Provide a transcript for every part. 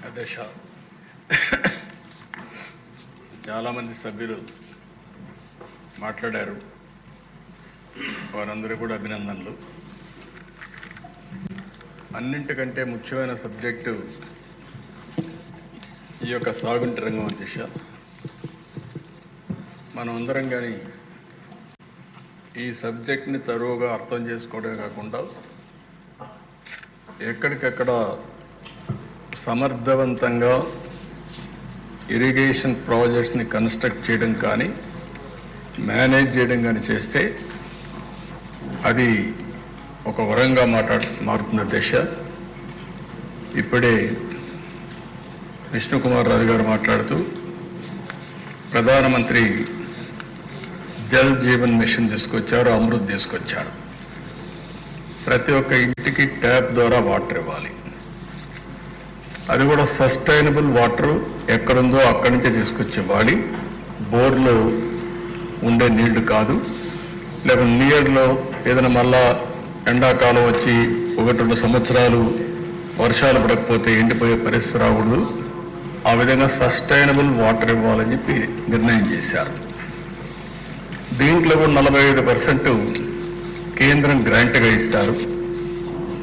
అధ్యక్ష, చాలామంది సభ్యులు మాట్లాడారు. వారందరూ కూడా అభినందనలు. అన్నింటికంటే ముఖ్యమైన సబ్జెక్టు ఈ యొక్క సాగునీటి రంగం. అధ్యక్ష, మనం అందరం కానీ ఈ సబ్జెక్ట్ని తరువుగా అర్థం చేసుకోవడమే కాకుండా ఎక్కడికెక్కడ సమర్థవంతంగా ఇరిగేషన్ ప్రాజెక్ట్స్ని కన్స్ట్రక్ట్ చేయడం కానీ మేనేజ్ చేయడం కానీ చేస్తే అది ఒక వరంగా మారుతున్న దశ. ఇప్పుడే విష్ణుకుమార్ రాజు గారు మాట్లాడుతూ ప్రధానమంత్రి జల్ జీవన్ మిషన్ తీసుకొచ్చారు, అమృత్ తీసుకొచ్చారు. ప్రతి ఒక్క ఇంటికి ట్యాప్ ద్వారా వాటర్ ఇవ్వాలి. అది కూడా సస్టైనబుల్ వాటర్ ఎక్కడుందో అక్కడి నుంచే తీసుకొచ్చి ఇవ్వాలి. బోర్లో ఉండే నీళ్లు కాదు, లేకపోతే నీళ్ళలో ఏదైనా మళ్ళా ఎండాకాలం వచ్చి 1-2 సంవత్సరాలు వర్షాలు పడకపోతే ఎండిపోయే పరిస్థితి రాకూడదు. ఆ విధంగా సస్టైనబుల్ వాటర్ ఇవ్వాలని చెప్పి నిర్ణయం చేశారు. దీంట్లో 45% కేంద్రం గ్రాంట్గా ఇస్తారు,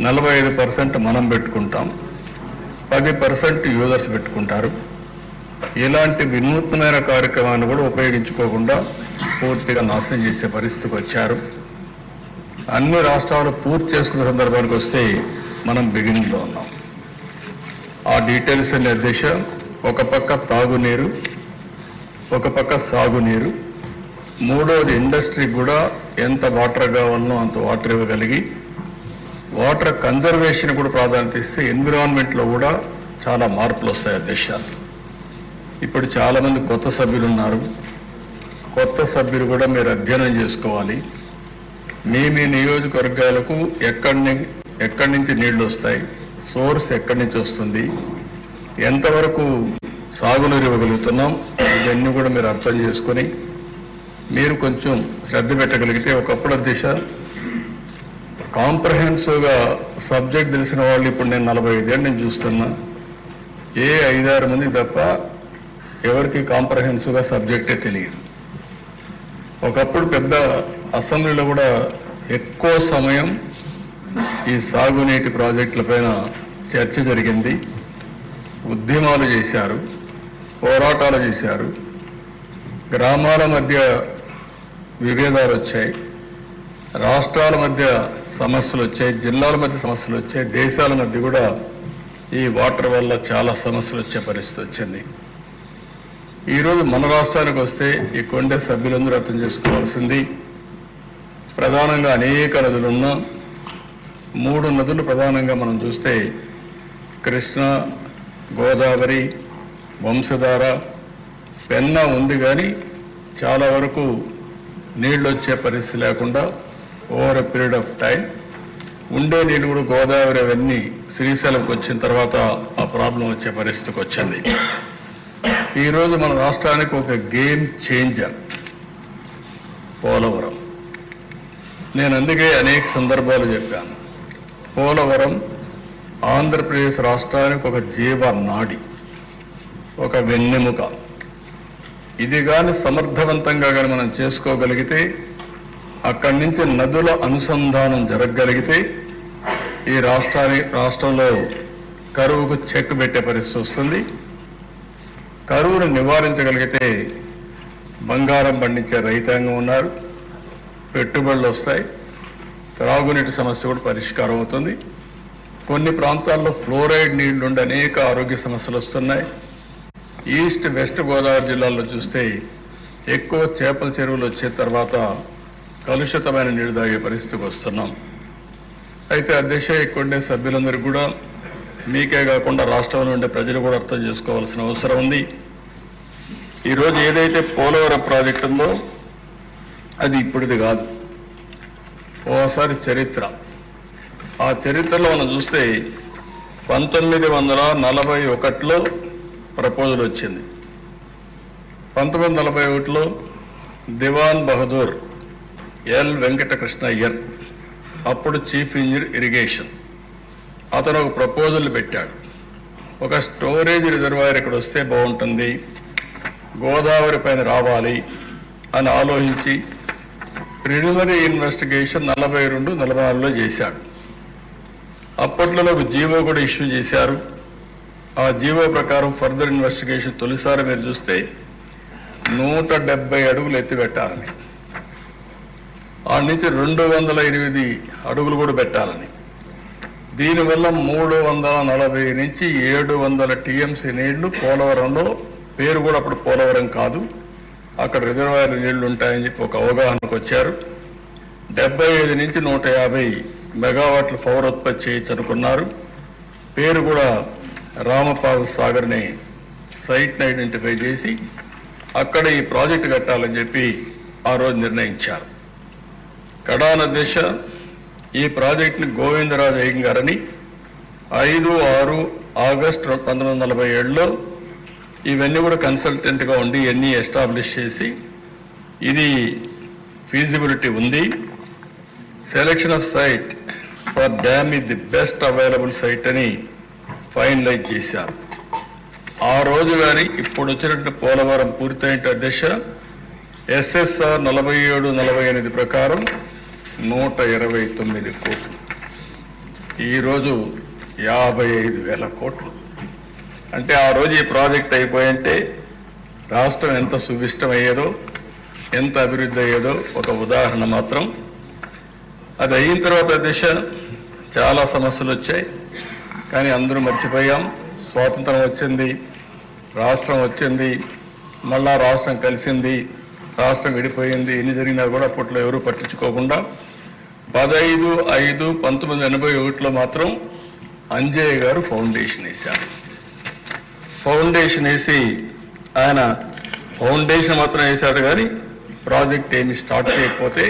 45% మనం పెట్టుకుంటాం, 10% యూజర్స్ పెట్టుకుంటారు. ఇలాంటి వినూత్నమైన కార్యక్రమాన్ని కూడా ఉపయోగించుకోకుండా పూర్తిగా నాశనం చేసే పరిస్థితికి వచ్చారు. అన్ని రాష్ట్రాలు పూర్తి చేసుకునే సందర్భానికి వస్తే మనం బిగినింగ్లో ఉన్నాం. ఆ డీటెయిల్స్ అనే దిశ, ఒక పక్క తాగునీరు, ఒక పక్క సాగునీరు, మూడవది ఇండస్ట్రీకి కూడా ఎంత వాటర్ కావాలనో అంత వాటర్ ఇవ్వగలిగి వాటర్ కన్జర్వేషన్ కూడా ప్రాధాన్యత ఇస్తే ఎన్విరాన్మెంట్లో కూడా చాలా మార్పులు వస్తాయి. దేశాలు ఇప్పుడు చాలామంది కొత్త సభ్యులు ఉన్నారు. కొత్త సభ్యులు కూడా మీరు అధ్యయనం చేసుకోవాలి. మీ నియోజకవర్గాలకు ఎక్కడి నుంచి నీళ్లు వస్తాయి, సోర్స్ ఎక్కడి నుంచి వస్తుంది, ఎంతవరకు సాగునీరు ఇవ్వగలుగుతున్నాం, ఇవన్నీ కూడా మీరు అర్థం చేసుకొని మీరు కొంచెం శ్రద్ధ పెట్టగలిగితే, ఒకప్పుడు దిశ కాంప్రహెన్సివ్గా సబ్జెక్ట్ తెలిసిన వాళ్ళు ఇప్పుడు నేను 45 ఏళ్ళు నేను చూస్తున్నా, ఏ 5-6 మంది తప్ప ఎవరికి కాంప్రహెన్సివ్గా సబ్జెక్టే తెలియదు. ఒకప్పుడు పెద్ద అసెంబ్లీలో కూడా ఎక్కువ సమయం ఈ సాగునీటి ప్రాజెక్టుల పైన చర్చ జరిగింది. ఉద్యమాలు చేశారు, పోరాటాలు చేశారు, గ్రామాల మధ్య విభేదాలు వచ్చాయి, రాష్ట్రాల మధ్య సమస్యలు వచ్చాయి, జిల్లాల మధ్య సమస్యలు వచ్చాయి, దేశాల మధ్య కూడా ఈ వాటర్ వల్ల చాలా సమస్యలు వచ్చే పరిస్థితి వచ్చింది. ఈరోజు మన రాష్ట్రానికి వస్తే ఈ కొండే సభ్యులందరూ అర్థం చేసుకోవాల్సింది, ప్రధానంగా అనేక నదులున్నా 3 నదులు ప్రధానంగా మనం చూస్తే కృష్ణా, గోదావరి, వంశధార, పెన్నా ఉంది. కానీ చాలా వరకు నీళ్ళు వచ్చే పరిస్థితి లేకుండా over a period of time ఉండే నీళ్ళు కూడా గోదావరి అవన్నీ శ్రీశైలంకి వచ్చిన తర్వాత ఆ ప్రాబ్లం వచ్చే పరిస్థితికి వచ్చింది. ఈరోజు మన రాష్ట్రానికి ఒక గేమ్ చేంజర్ పోలవరం. నేను అందుకే అనేక సందర్భాలు చెప్పాను, పోలవరం ఆంధ్రప్రదేశ్ రాష్ట్రానికి ఒక జీవనాడి, ఒక వెన్నెముక. ఇది కానీ సమర్థవంతంగా కానీ మనం చేసుకోగలిగితే, అక్కడి నుంచి నదుల అనుసంధానం జరగగలిగితే ఈ రాష్ట్రంలో కరువుకు చెక్ పెట్టే పరిస్థితి వస్తుంది. కరువును నివారించగలిగితే బంగారం పండించే రైతాంగం ఉన్నారు, పెట్టుబడులు వస్తాయి, త్రాగునీటి సమస్య కూడా పరిష్కారం అవుతుంది. కొన్ని ప్రాంతాల్లో ఫ్లోరైడ్ నీళ్లుండి అనేక ఆరోగ్య సమస్యలు వస్తున్నాయి. ఈస్ట్ వెస్ట్ గోదావరి జిల్లాల్లో చూస్తే ఎక్కువ చేపల చెరువులు వచ్చిన తర్వాత కలుషితమైన నీరు తాగే పరిస్థితికి వస్తున్నాం. అయితే ఆ దిశ ఎక్కువ సభ్యులందరికీ కూడా, మీకే కాకుండా రాష్ట్రంలో ఉండే ప్రజలు కూడా అర్థం చేసుకోవాల్సిన అవసరం ఉంది. ఈరోజు ఏదైతే పోలవరం ప్రాజెక్టు ఉందో అది ఇప్పుడుది కాదు, ఓసారి చరిత్ర. ఆ చరిత్రలో మనం చూస్తే 1941లో ప్రపోజల్ వచ్చింది. 1941లో దివాన్ బహదూర్ ఎల్ వెంకటకృష్ణ అయ్యర్, అప్పుడు చీఫ్ ఇంజనీర్ ఇరిగేషన్, అతను ఒక ప్రపోజల్ పెట్టాడు. ఒక స్టోరేజ్ రిజర్వాయర్ ఇక్కడ వస్తే బాగుంటుంది, గోదావరి పైన రావాలి అని ఆలోచించి ప్రిలిమినరీ ఇన్వెస్టిగేషన్ 42-44లో చేశాడు. అప్పట్లో ఒక జీవో కూడా ఇష్యూ చేశారు. ఆ జీవో ప్రకారం ఫర్దర్ ఇన్వెస్టిగేషన్ తొలిసారి మీరు చూస్తే 170 అడుగులు ఎత్తిపెట్టాలని, ఆ నుంచి 208 అడుగులు కూడా పెట్టాలని, దీనివల్ల 340 నుంచి 700 టీఎంసీ నీళ్లు పోలవరంలో, పేరు కూడా అప్పుడు పోలవరం కాదు, అక్కడ రిజర్వాయర్ నీళ్లు ఉంటాయని చెప్పి ఒక అవగాహనకు వచ్చారు. 75 నుంచి 150 మెగావాట్ల పవర్ ఉత్పత్తి చేయొచ్చు అనుకున్నారు. పేరు కూడా రామపాద సాగర్ని సైట్ని ఐడెంటిఫై చేసి అక్కడ ఈ ప్రాజెక్టు కట్టాలని చెప్పి ఆ రోజు నిర్ణయించారు. కడాన దిశ ఈ ప్రాజెక్టుని గోవిందరాజు అయ్యంగారని 5-6 ఆగస్టు 1947లో ఇవన్నీ కూడా కన్సల్టెంట్గా ఉండి ఇవన్నీ ఎస్టాబ్లిష్ చేసి ఇది ఫీజిబిలిటీ ఉంది, selection of site for dam is the best available site అని ఫైనలైజ్ చేశారు. ఆ రోజు కానీ ఇప్పుడు వచ్చినట్టు పోలవరం పూర్తయిన దిశ ఎస్ఎస్ఆర్ 47-48 ప్రకారం 129 కోట్లు, ఈరోజు 55,000 కోట్లు. అంటే ఆ రోజు ఈ ప్రాజెక్ట్ అయిపోయింటే రాష్ట్రం ఎంత సువిష్టమయ్యేదో, ఎంత అభివృద్ధి అయ్యేదో ఒక ఉదాహరణ మాత్రం. అది అయిన తర్వాత దిశ చాలా సమస్యలు వచ్చాయి, కానీ అందరూ మర్చిపోయాం. స్వాతంత్రం వచ్చింది, రాష్ట్రం వచ్చింది, మళ్ళా రాష్ట్రం కలిసింది, రాష్ట్రం విడిపోయింది. ఎన్ని జరిగినా కూడా అప్పట్లో ఎవరూ పట్టించుకోకుండా 15/5/1981లో మాత్రం అంజయ్య గారు ఫౌండేషన్ వేశారు. ఫౌండేషన్ వేసి ఆయన ఫౌండేషన్ మాత్రం వేశాడు, కానీ ప్రాజెక్ట్ ఏమి స్టార్ట్ చేయకపోతే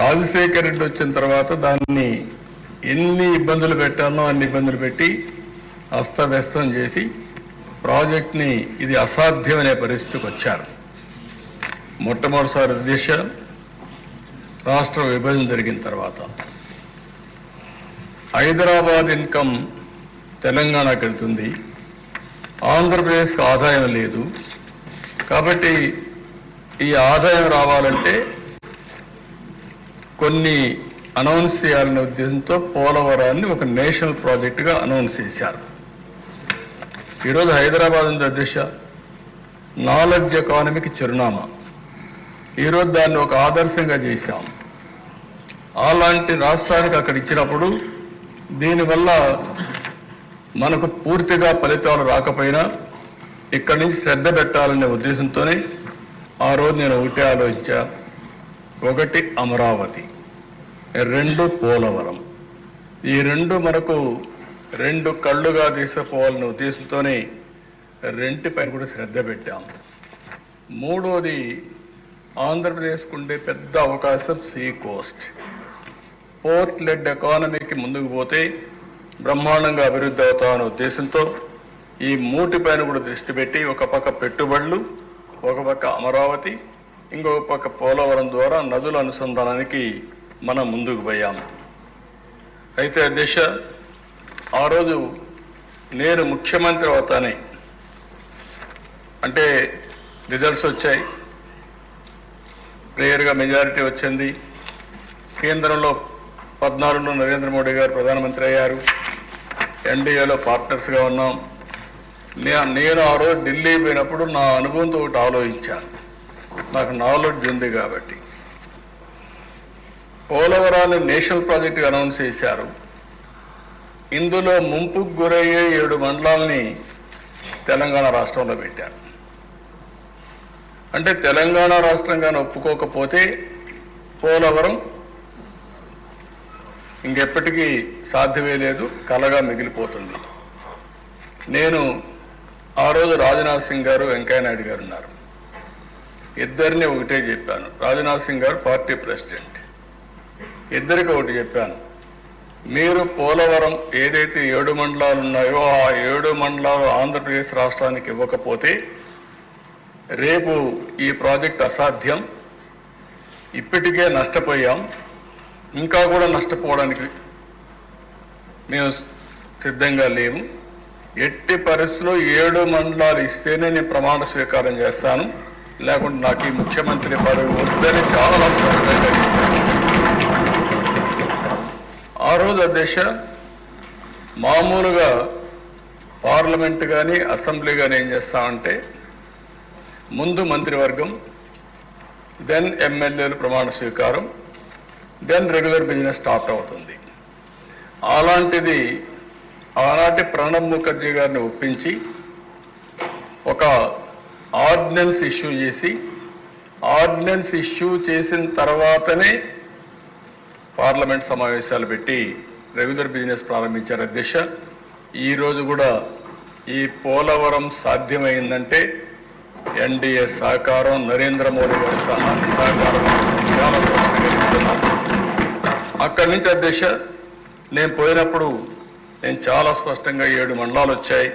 రాజశేఖర రెడ్డి వచ్చిన తర్వాత దాన్ని ఎన్ని ఇబ్బందులు పెట్టాలో అన్ని ఇబ్బందులు పెట్టి అస్తవ్యస్తం చేసి ప్రాజెక్ట్ని ఇది అసాధ్యమనే పరిస్థితికి వచ్చారు. మొట్టమొదటిసారి దిశ రాష్ట్ర విభజన జరిగిన తర్వాత హైదరాబాద్ ఇన్కమ్ తెలంగాణకు వెళ్తుంది, ఆంధ్రప్రదేశ్కి ఆదాయం లేదు. కాబట్టి ఈ ఆదాయం రావాలంటే కొన్ని అనౌన్స్ చేయాలనే ఉద్దేశంతో పోలవరాన్ని ఒక నేషనల్ ప్రాజెక్టుగా అనౌన్స్ చేశారు. ఈరోజు హైదరాబాద్ ఉంది దిశ, నాలెడ్జ్ ఎకానమీకి చిరునామా. ఈరోజు దాన్ని ఒక ఆదర్శంగా చేశాం. అలాంటి రాష్ట్రానికి అక్కడ ఇచ్చినప్పుడు దీనివల్ల మనకు పూర్తిగా ఫలితాలు రాకపోయినా ఇక్కడి నుంచి శ్రద్ధ పెట్టాలనే ఉద్దేశంతోనే ఆ రోజు నేను ఒకటే ఆలోచించా. 1 అమరావతి, 2 పోలవరం. ఈ 2 మనకు 2 కళ్ళుగా తీసుకుపోవాలనే ఉద్దేశంతోనే 2 పైన కూడా శ్రద్ధ పెట్టాం. 3వది ఆంధ్రప్రదేశ్కు ఉండే పెద్ద అవకాశం సీ కోస్ట్. పోర్ట్ లెడ్ ఎకానమీకి ముందుకు పోతే బ్రహ్మాండంగా అభివృద్ధి అవుతామనే ఉద్దేశంతో ఈ 3 పైన కూడా దృష్టి పెట్టి ఒక పక్క పెట్టుబడులు, ఒక పక్క అమరావతి, ఇంకొక పక్క పోలవరం ద్వారా నదుల అనుసంధానానికి మనం ముందుకు పోయాము. అయితే దిశ ఆ రోజు నేను ముఖ్యమంత్రి అవుతానే, అంటే రిజల్ట్స్ వచ్చాయి, క్లియర్గా మెజారిటీ వచ్చింది. కేంద్రంలో 14లో నరేంద్ర మోడీ గారు ప్రధానమంత్రి అయ్యారు, ఎన్డీఏలో పార్ట్నర్స్గా ఉన్నాం. నేను ఆ రోజు ఢిల్లీ పోయినప్పుడు నా అనుభవంతో ఒకటి ఆలోచించాను, నాకు నాలెడ్జ్ ఉంది కాబట్టి. పోలవరాన్ని నేషనల్ ప్రాజెక్టుగా అనౌన్స్ చేశారు. ఇందులో ముంపుకు గురయ్యే 7 మండలాల్ని తెలంగాణ రాష్ట్రంలో పెట్టారు. అంటే తెలంగాణ రాష్ట్రంగానే ఒప్పుకోకపోతే పోలవరం ఇంకెప్పటికీ సాధ్యమే లేదు, కలగా మిగిలిపోతుంది. నేను ఆ రోజు రాజ్నాథ్ సింగ్ గారు, వెంకయ్య నాయుడు గారు ఉన్నారు, ఇద్దరిని ఒకటే చెప్పాను. రాజ్నాథ్ సింగ్ గారు పార్టీ ప్రెసిడెంట్, ఇద్దరికి ఒకటి చెప్పాను. మీరు పోలవరం ఏదైతే 7 మండలాలు ఉన్నాయో ఆ 7 మండలాలు ఆంధ్రప్రదేశ్ రాష్ట్రానికి ఇవ్వకపోతే రేపు ఈ ప్రాజెక్ట్ అసాధ్యం, ఇప్పటికే నష్టపోయాం, ఇంకా కూడా నష్టపోవడానికి మేము సిద్ధంగా లేము. ఎట్టి పరిస్థితుల్లో 7 మండలాలు ఇస్తేనే నేను ప్రమాణ స్వీకారం చేస్తాను, లేకుంటే నాకు ఈ ముఖ్యమంత్రి పదవి వద్దని చాలా స్పష్టంగా చెప్పాను. ఆ రోజు అధ్యక్ష మామూలుగా పార్లమెంట్ కానీ అసెంబ్లీ కానీ ఏం చేస్తామంటే ముందు మంత్రివర్గం, దెన్ ఎమ్మెల్యేలు ప్రమాణ స్వీకారం, దెన్ రెగ్యులర్ బిజినెస్ స్టార్ట్ అవుతుంది. అలాంటిది ఆనాటి ప్రణబ్ ముఖర్జీ గారిని ఒప్పించి ఒక ఆర్డినెన్స్ ఇష్యూ చేసి, ఆర్డినెన్స్ ఇష్యూ చేసిన తర్వాతనే పార్లమెంట్ సమావేశాలు పెట్టి రెగ్యులర్ బిజినెస్ ప్రారంభించారు అధ్యక్ష. ఈరోజు కూడా ఈ పోలవరం సాధ్యమైందంటే ఎన్డీఏ సహకారం, నరేంద్ర మోడీ గారి సహకారం చాలా స్పష్టంగా చెప్తున్నాను. అక్కడి నుంచి అధ్యక్ష నేను పోయినప్పుడు నేను చాలా స్పష్టంగా 7 మండలాలు వచ్చాయి,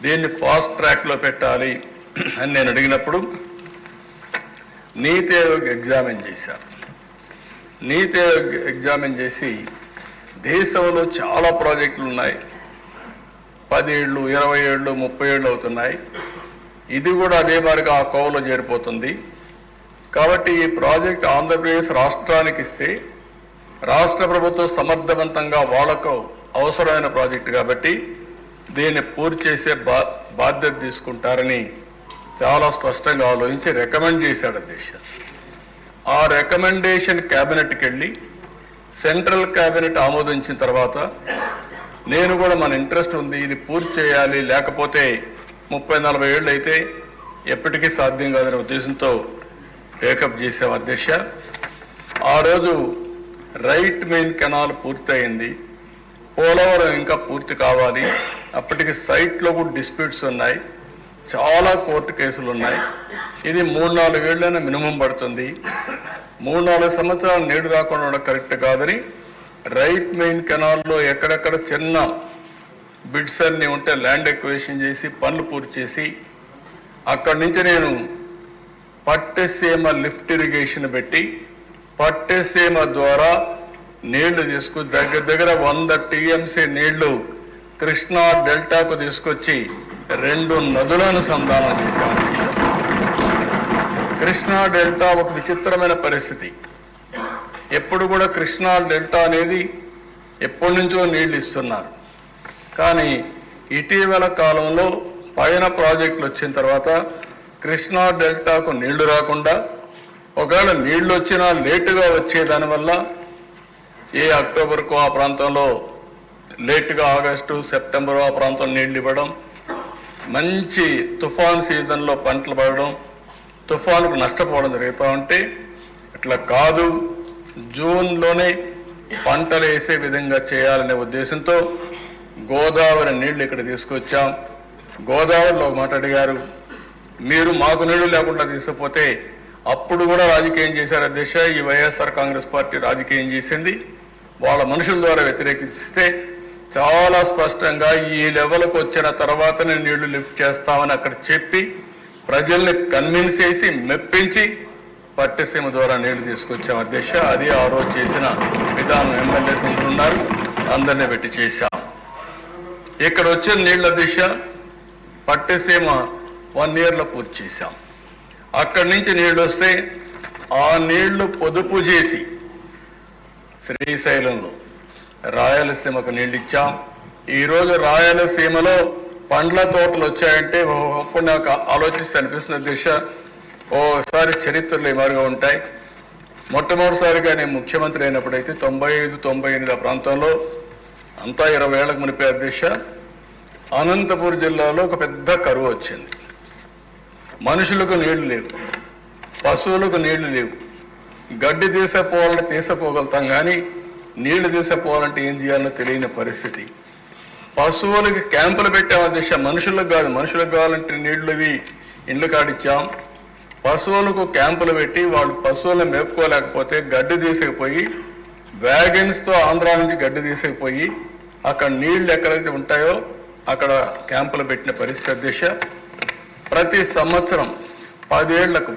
దీన్ని ఫాస్ట్ ట్రాక్లో పెట్టాలి అని నేను అడిగినప్పుడు నీతి ఆయోగ్ ఎగ్జామిన్ చేశారు. నీతి ఆయోగ్ ఎగ్జామిన్ చేసి దేశంలో చాలా ప్రాజెక్టులు ఉన్నాయి, 10 ఏళ్ళు, 20 ఏళ్ళు, 30 ఏళ్ళు అవుతున్నాయి. ఇది కూడా అదే మాదిరిగా ఆ కోవలో చేరిపోతుంది. కాబట్టి ఈ ప్రాజెక్ట్ ఆంధ్రప్రదేశ్ రాష్ట్రానికి ఇస్తే రాష్ట్ర ప్రభుత్వం సమర్థవంతంగా వాళ్లకు అవసరమైన ప్రాజెక్టు కాబట్టి దీన్ని పూర్తి చేసే బాధ్యత తీసుకుంటారని చాలా స్పష్టంగా ఆలోచించి రికమెండ్ చేశాడు అధ్యక్ష. ఆ రికమెండేషన్ క్యాబినెట్కి వెళ్ళి సెంట్రల్ క్యాబినెట్ ఆమోదించిన తర్వాత నేను కూడా మన ఇంట్రెస్ట్ ఉంది, ఇది పూర్తి చేయాలి, లేకపోతే 30-40 ఏళ్ళు అయితే ఎప్పటికీ సాధ్యం కాదనే ఉద్దేశంతో టేకప్ చేసాం అధ్యక్ష. ఆ రోజు రైట్ మెయిన్ కెనాల్ పూర్తయింది, పోలవరం ఇంకా పూర్తి కావాలి. అప్పటికి సైట్లో కూడా డిస్ప్యూట్స్ ఉన్నాయి, చాలా కోర్టు కేసులు ఉన్నాయి. ఇది 3-4 ఏళ్ళైనా మినిమం పడుతుంది. 3-4 సంవత్సరాలు నీడు రాకుండా ఉండడం కరెక్ట్ కాదని రైట్ మెయిన్ కెనాల్లో ఎక్కడెక్కడ చిన్న బిడ్స్ అన్ని ఉంటే ల్యాండ్ ఎక్వేషన్ చేసి పనులు పూర్తి చేసి అక్కడి నుంచి నేను పట్టెసీమ లిఫ్ట్ ఇరిగేషన్ పెట్టి పట్టెసీమ ద్వారా నీళ్లు తీసుకొచ్చి దగ్గర 100 టీఎంసీ నీళ్లు కృష్ణా డెల్టాకు తీసుకొచ్చి 2 నదులను సంధానం చేశాము. కృష్ణా డెల్టా ఒక విచిత్రమైన పరిస్థితి. ఎప్పుడు కూడా కృష్ణా డెల్టా అనేది ఎప్పటి నుంచో నీళ్లు ఇస్తున్నారు, కానీ ఇటీవల కాలంలో పైన ప్రాజెక్టులు వచ్చిన తర్వాత కృష్ణా డెల్టాకు నీళ్లు రాకుండా, ఒకవేళ నీళ్లు వచ్చినా లేటుగా వచ్చేదానివల్ల అక్టోబర్కు ఆ ప్రాంతంలో లేటుగా ఆగస్టు సెప్టెంబర్ ఆ ప్రాంతం నీళ్లు ఇవ్వడం, మంచి తుఫాన్ సీజన్లో పంటలు పడడం, తుఫానుకు నష్టపోవడం జరుగుతూ ఉంటే అట్లా కాదు, జూన్లోనే పంటలు వేసే విధంగా చేయాలనే ఉద్దేశంతో గోదావరి నీళ్లు ఇక్కడ తీసుకొచ్చాం. గోదావరిలో ఒక మాట అడిగారు, మీరు మాకు నీళ్లు లేకుండా తీసుకుపోతే అప్పుడు కూడా రాజకీయం చేశారు అధ్యక్ష. ఈ వైఎస్ఆర్ కాంగ్రెస్ పార్టీ రాజకీయం చేసింది, వాళ్ళ మనుషుల ద్వారా వ్యతిరేకిస్తే చాలా స్పష్టంగా ఈ లెవెల్కి వచ్చిన తర్వాతనే నీళ్లు లిఫ్ట్ చేస్తామని అక్కడ చెప్పి ప్రజల్ని కన్విన్స్ చేసి మెప్పించి పట్టెసీమ ద్వారా నీళ్లు తీసుకొచ్చాం అధ్యక్ష. అది ఆ రోజు చేసిన విధానం. ఎమ్మెల్యేస్ ఉన్నారు, అందరినీ పెట్టి చేశాం. ఇక్కడ వచ్చిన నీళ్ల దిశ పట్టెసీమ 1 yearలో పూర్తి చేశాం. అక్కడి నుంచి నీళ్లు వస్తే ఆ నీళ్లు పొదుపు చేసి శ్రీశైలంలో రాయలసీమకు నీళ్ళు ఇచ్చాం. ఈరోజు రాయలసీమలో పండ్ల తోటలు వచ్చాయంటే అప్పుడు నాకు ఆలోచిస్తే అనిపిస్తున్న దిశ ఓసారి చరిత్రలో మారుగా ఉంటాయి. మొట్టమొదటిసారిగా నేను ముఖ్యమంత్రి అయినప్పుడైతే 95-98 ఆ ప్రాంతంలో అంతా 20 ఏళ్లకు మునిపే దిశ అనంతపురం జిల్లాలో ఒక పెద్ద కరువు వచ్చింది. మనుషులకు నీళ్లు లేవు, పశువులకు నీళ్లు లేవు. గడ్డి తీసపోవాలంటే తీసపోగలుగుతాం, కానీ నీళ్లు తీసపోవాలంటే ఏం చేయాలో తెలియని పరిస్థితి. పశువులకి క్యాంపులు పెట్టాము దిశ, మనుషులకు కాదు. మనుషులకు కావాలంటే నీళ్లు ఇండ్లు కాడిచ్చాం. పశువులకు క్యాంపులు పెట్టి వాళ్ళు పశువులను మేపుకోలేకపోతే గడ్డి తీసుకుపోయి వ్యాగన్స్తో ఆంధ్రా నుంచి గడ్డి తీసుకుపోయి అక్కడ నీళ్లు ఎక్కడైతే ఉంటాయో అక్కడ క్యాంపులు పెట్టిన పరిస్థితి దిశ. ప్రతి సంవత్సరం 10 ఏళ్లకు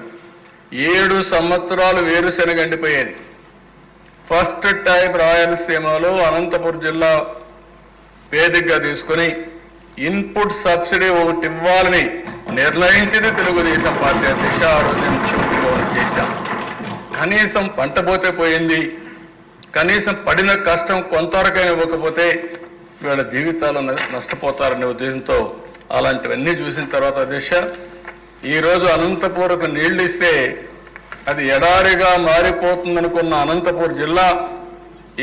7 సంవత్సరాలు వేరుశెనగ ఎండిపోయేది. ఫస్ట్ టైం రాయలసీమలో అనంతపురం జిల్లా వేదికగా తీసుకుని ఇన్పుట్ సబ్సిడీ ఒకటి ఇవ్వాలని నిర్ణయించింది తెలుగుదేశం పార్టీ అధ్యక్ష. ఆ రోజు నేను ముఖ్యమంత్రిగా చేశాం. కనీసం పంట పోతే పోయింది, కనీసం పడిన కష్టం కొంతవరకైనా ఇవ్వకపోతే వీళ్ళ జీవితాలు నష్టపోతారనే ఉద్దేశంతో అలాంటివన్నీ చూసిన తర్వాత అధ్యక్ష, ఈరోజు అనంతపూర్కు నీళ్లు ఇస్తే అది ఎడారిగా మారిపోతుందనుకున్న అనంతపూర్ జిల్లా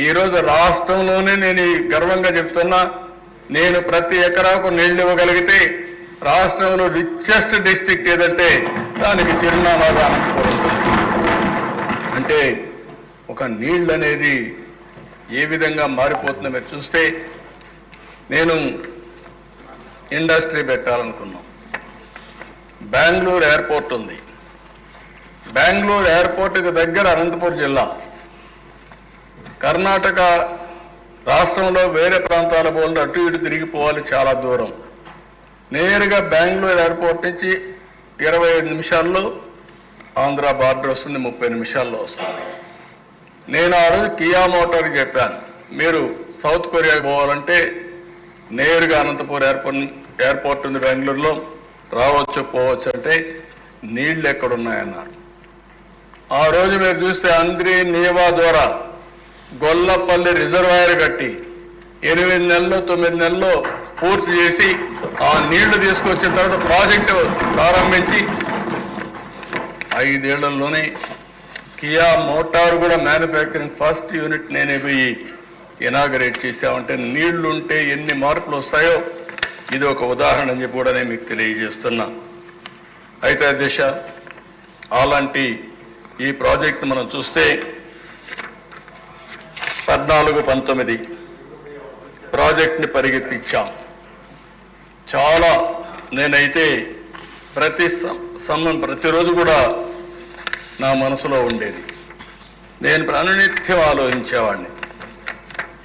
ఈరోజు రాష్ట్రంలోనే నేను గర్వంగా చెప్తున్నా, నేను ప్రతి ఎకరాకు నీళ్లు ఇవ్వగలిగితే రాష్ట్రంలో రిచెస్ట్ డిస్ట్రిక్ట్ ఏదంటే దానికి చిరునామాగా అనంతపూర్ ఉంటుంది. అంటే ఒక నీళ్ళు అనేది ఏ విధంగా మారిపోతుందో మీరు చూస్తే, నేను ఇండస్ట్రీ పెట్టాలనుకున్నాం. బెంగళూరు ఎయిర్పోర్ట్ ఉంది. బెంగళూరు ఎయిర్పోర్ట్కి దగ్గర అనంతపూర్ జిల్లా. కర్ణాటక రాష్ట్రంలో వేరే ప్రాంతాల పోలు అటు ఇటు తిరిగిపోవాలి, చాలా దూరం. నేరుగా బెంగళూరు ఎయిర్పోర్ట్ నుంచి 25 నిమిషాల్లో ఆంధ్ర బార్డర్ వస్తుంది, 30 నిమిషాల్లో వస్తుంది. నేను ఆ రోజు కియా మోటార్కి చెప్పాను, మీరు సౌత్ కొరియాకి పోవాలంటే నేరుగా అనంతపూర్ ఎయిర్పోర్ట్ ఉంది బెంగళూరులో, రావచ్చు పోవచ్చు అంటే నీళ్లు ఎక్కడున్నాయన్నారు. ఆ రోజు మీరు చూస్తే అంద్రి నీవా ద్వారా గొల్లపల్లి రిజర్వాయర్ కట్టి 8 నెలల్లో 9 నెలల్లో పూర్తి చేసి ఆ నీళ్లు తీసుకొచ్చిన తర్వాత ప్రాజెక్టు ప్రారంభించి 5 ఏళ్లలోనే కియా మోటార్ కూడా మ్యానుఫ్యాక్చరింగ్ ఫస్ట్ యూనిట్ నేనే పోయి ఇనాగరేట్ చేశామంటే నీళ్లుంటే ఎన్ని మార్పులు వస్తాయో ఇది ఒక ఉదాహరణ అని చెప్పి కూడా నేను మీకు తెలియజేస్తున్నా. అయితే అధ్యక్ష, అలాంటి ఈ ప్రాజెక్ట్ మనం చూస్తే 14-19 ప్రాజెక్ట్ని పరిగెత్తిచ్చాం. చాలా నేనైతే ప్రతిరోజు కూడా నా మనసులో ఉండేది. నేను ప్రాణనిత్యం ఆలోచించేవాడిని.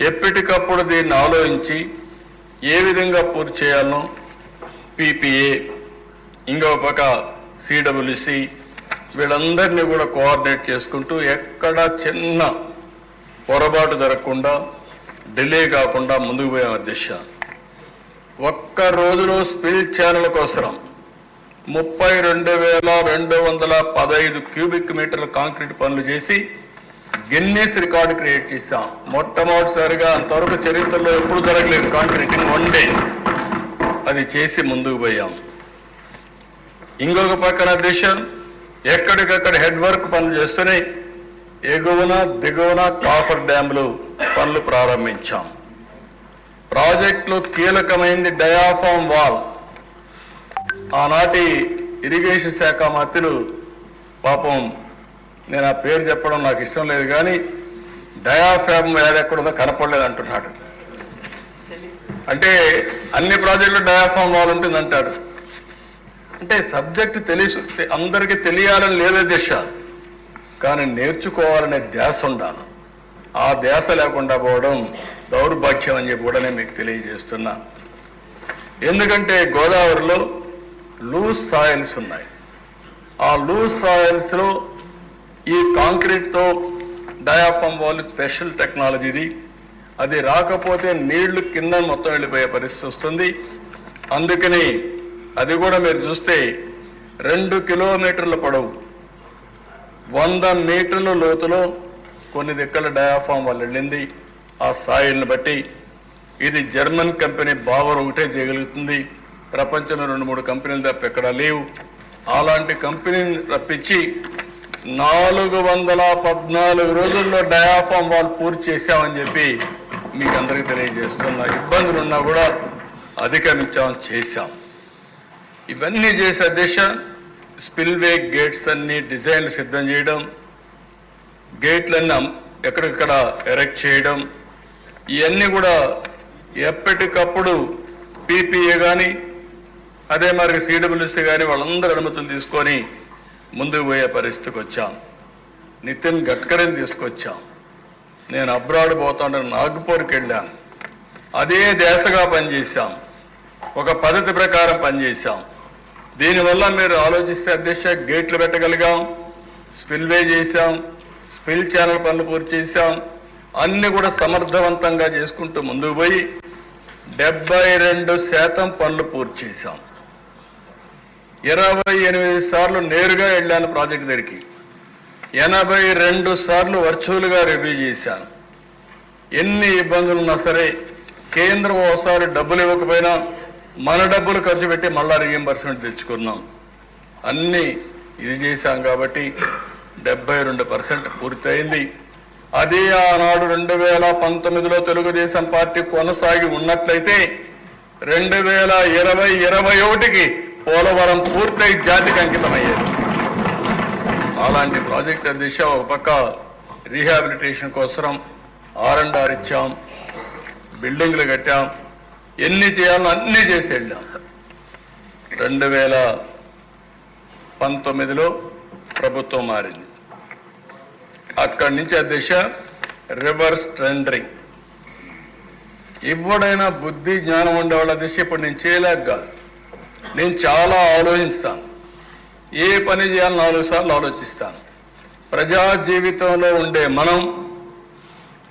ఎప్పటికప్పుడు దీన్ని ఆలోచించి ఏ విధంగా పూర్తి చేయాలనో పీపీఏ, ఇంకో పక్క సిడబ్ల్యూసి వీళ్ళందరినీ కూడా కోఆర్డినేట్ చేసుకుంటూ ఎక్కడ చిన్న పొరపాటు జరగకుండా డిలే కాకుండా ముందుకు పోయాం అధ్యక్ష. ఒక్క రోజులో స్పిల్ ఛానల్ కోసం 32,215 క్యూబిక్ మీటర్ల కాంక్రీట్ పనులు చేసి గిన్నెస్ రికార్డు క్రియేట్ చేశాం. మొట్టమొదటిసారిగా అంతవరకు చరిత్రలో ఎప్పుడు జరగలేదు కాంక్రీటింగ్, 1 డే అది చేసి ముందుకు పోయాం. ఇంకొక పక్కన దేశం ఎక్కడికక్కడ హెడ్ వర్క్ పనులు చేస్తూనే ఎగువన దిగువన కాఫర్ డ్యాములు పనులు ప్రారంభించాం. ప్రాజెక్టులో కీలకమైంది డయాఫామ్ వాల్. ఆనాటి ఇరిగేషన్ శాఖ మంత్రులు పాపం, నేను ఆ పేరు చెప్పడం నాకు ఇష్టం లేదు కానీ డయాఫామ్ వాల్ ఎక్కడుందో కనపడలేదు అంటున్నాడు. అంటే అన్ని ప్రాజెక్టులు డయాఫామ్ వాల్ ఉంటుంది అంటాడు. అంటే సబ్జెక్ట్ అందరికీ తెలియాలని లేదే దిశ, కానీ నేర్చుకోవాలనే ధ్యాస ఉండాలి. ఆ ధ్యాస లేకుండా పోవడం దౌర్భాగ్యం అని చెప్పి కూడా నేను మీకు తెలియజేస్తున్నా. ఎందుకంటే గోదావరిలో లూజ్ సాయిల్స్ ఉన్నాయి. ఆ లూజ్ సాయిల్స్లో ఈ కాంక్రీట్తో డయాఫామ్ వాల్ స్పెషల్ టెక్నాలజీది. అది రాకపోతే నీళ్లు కింద మొత్తం వెళ్ళిపోయే పరిస్థితి వస్తుంది. అందుకని అది కూడా మీరు చూస్తే 2 కిలోమీటర్ల పొడవు 100 మీటర్ల లోతులో కొన్ని దిక్కల డయాఫామ్ వాల్ వెళ్ళింది. ఆ సాయిల్ని బట్టి ఇది జర్మన్ కంపెనీ బావర్ ఒకటే చేయగలుగుతుంది. ప్రపంచంలో 2-3 కంపెనీలు తప్ప ఎక్కడా లేవు. అలాంటి కంపెనీని రప్పించి 414 రోజుల్లో డయాఫామ్ వాల్ పూర్తి చేశామని చెప్పి మీకు అందరికీ తెలియజేస్తున్నా. ఇబ్బందులున్నా కూడా అధిగమించామని చేశాం. ఇవన్నీ చేసే దిశ స్పిల్వే గేట్స్ అన్ని డిజైన్లు సిద్ధం చేయడం, గేట్లన్నీ ఎక్కడికక్కడ ఎరెక్ట్ చేయడం, ఇవన్నీ కూడా ఎప్పటికప్పుడు పీపీఏ కానీ అదే మరి సిడబ్ల్యూసీ కానీ వాళ్ళందరూ అనుమతులు తీసుకొని ముందుకు పోయే పరిస్థితికి వచ్చాం. నితిన్ గడ్కరీని తీసుకొచ్చాం. నేను అబ్రాడ్ పోతాను నాగ్పూర్కి వెళ్ళాను. అదే దేశగా పనిచేశాం. ఒక పద్ధతి ప్రకారం పనిచేశాం. దీనివల్ల మీరు ఆలోచిస్తే అధ్యక్ష, గేట్లు పెట్టగలిగాం, స్పిల్వే చేశాం, స్పిల్ ఛానల్ పనులు పూర్తి చేశాం. అన్ని కూడా సమర్థవంతంగా చేసుకుంటూ ముందుకు పోయి 72% పనులు పూర్తి చేశాం. 28 సార్లు నేరుగా వెళ్ళాను ప్రాజెక్టు దగ్గరికి. 82 సార్లు వర్చువల్గా రివ్యూ చేశాను. ఎన్ని ఇబ్బందులు ఉన్నా సరే కేంద్రం ఒకసారి డబ్బులు ఇవ్వకపోయినా మన డబ్బులు ఖర్చు పెట్టి మళ్ళా రీఎంబర్స్మెంట్ తెచ్చుకున్నాం. అన్నీ ఇది చేశాం కాబట్టి 72% పూర్తయింది. అదే ఆనాడు 2019లో తెలుగుదేశం పార్టీ కొనసాగి ఉన్నట్లయితే 2020-21కి పోలవరం పూర్తయి జాతికి అంకితమయ్యేది. అలాంటి ప్రాజెక్ట్ దిశ ఒక పక్క రీహాబిలిటేషన్ కోసం R&R ఇచ్చాం, బిల్డింగ్లు కట్టాం, ఎన్ని చేయాలో అన్నీ చేసి వెళ్ళాం. 2019లో ప్రభుత్వం మారింది. అక్కడి నుంచి ఆ దిశ రివర్స్ టెండరింగ్. ఎవడైనా బుద్ధి జ్ఞానం ఉండేవాళ్ళ దిశ ఇప్పుడు నేను చేయలేక కాదు, నేను చాలా ఆలోచిస్తాను. ఏ పని చేయాలని 4 సార్లు ఆలోచిస్తాను. ప్రజా జీవితంలో ఉండే మనం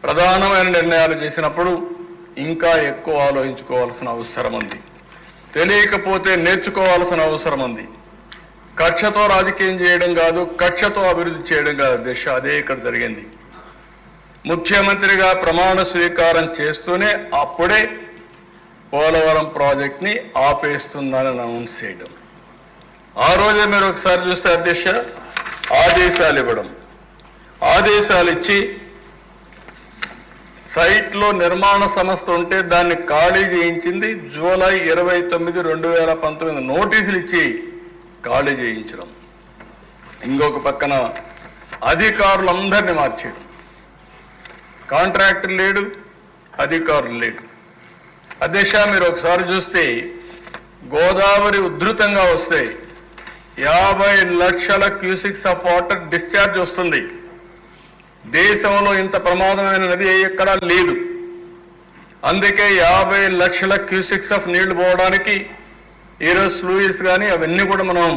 ప్రధానమైన నిర్ణయాలు చేసినప్పుడు ఇంకా ఎక్కువ ఆలోచించుకోవాల్సిన అవసరం ఉంది. తెలియకపోతే నేర్చుకోవాల్సిన అవసరం ఉంది. కక్షతో రాజకీయం చేయడం కాదు, కక్షతో అభివృద్ధి చేయడం కాదు దిశ. అదే ఇక్కడ జరిగింది. ముఖ్యమంత్రిగా ప్రమాణ స్వీకారం చేస్తూనే అప్పుడే పోలవరం ప్రాజెక్ట్ని ఆపేస్తుందని అనౌన్స్ చేయడం. ఆ రోజే మీరు ఒకసారి చూస్తే అధ్యక్ష ఆదేశాలు ఇవ్వడం, ఆదేశాలు ఇచ్చి సైట్లో నిర్మాణ సంస్థ ఉంటే దాన్ని ఖాళీ చేయించింది జూలై 29, 2019 నోటీసులు ఇచ్చి ఖాళీ చేయించడం. ఇంకొక పక్కన అధికారులందరినీ మార్చేయడం. కాంట్రాక్టర్ లేడు, అధికారులు లేడు. అధ్యక్ష మీరు ఒకసారి చూస్తే గోదావరి ఉధృతంగా వస్తే 50 లక్షల క్యూసిక్స్ ఆఫ్ వాటర్ డిశ్చార్జ్ వస్తుంది. దేశంలో ఇంత ప్రమాదమైన నది ఎక్కడా లేదు. అందుకే 50 లక్షల క్యూసిక్స్ ఆఫ్ నీళ్లు పోవడానికి ఈరోజు స్లూయిస్ కానీ అవన్నీ కూడా మనం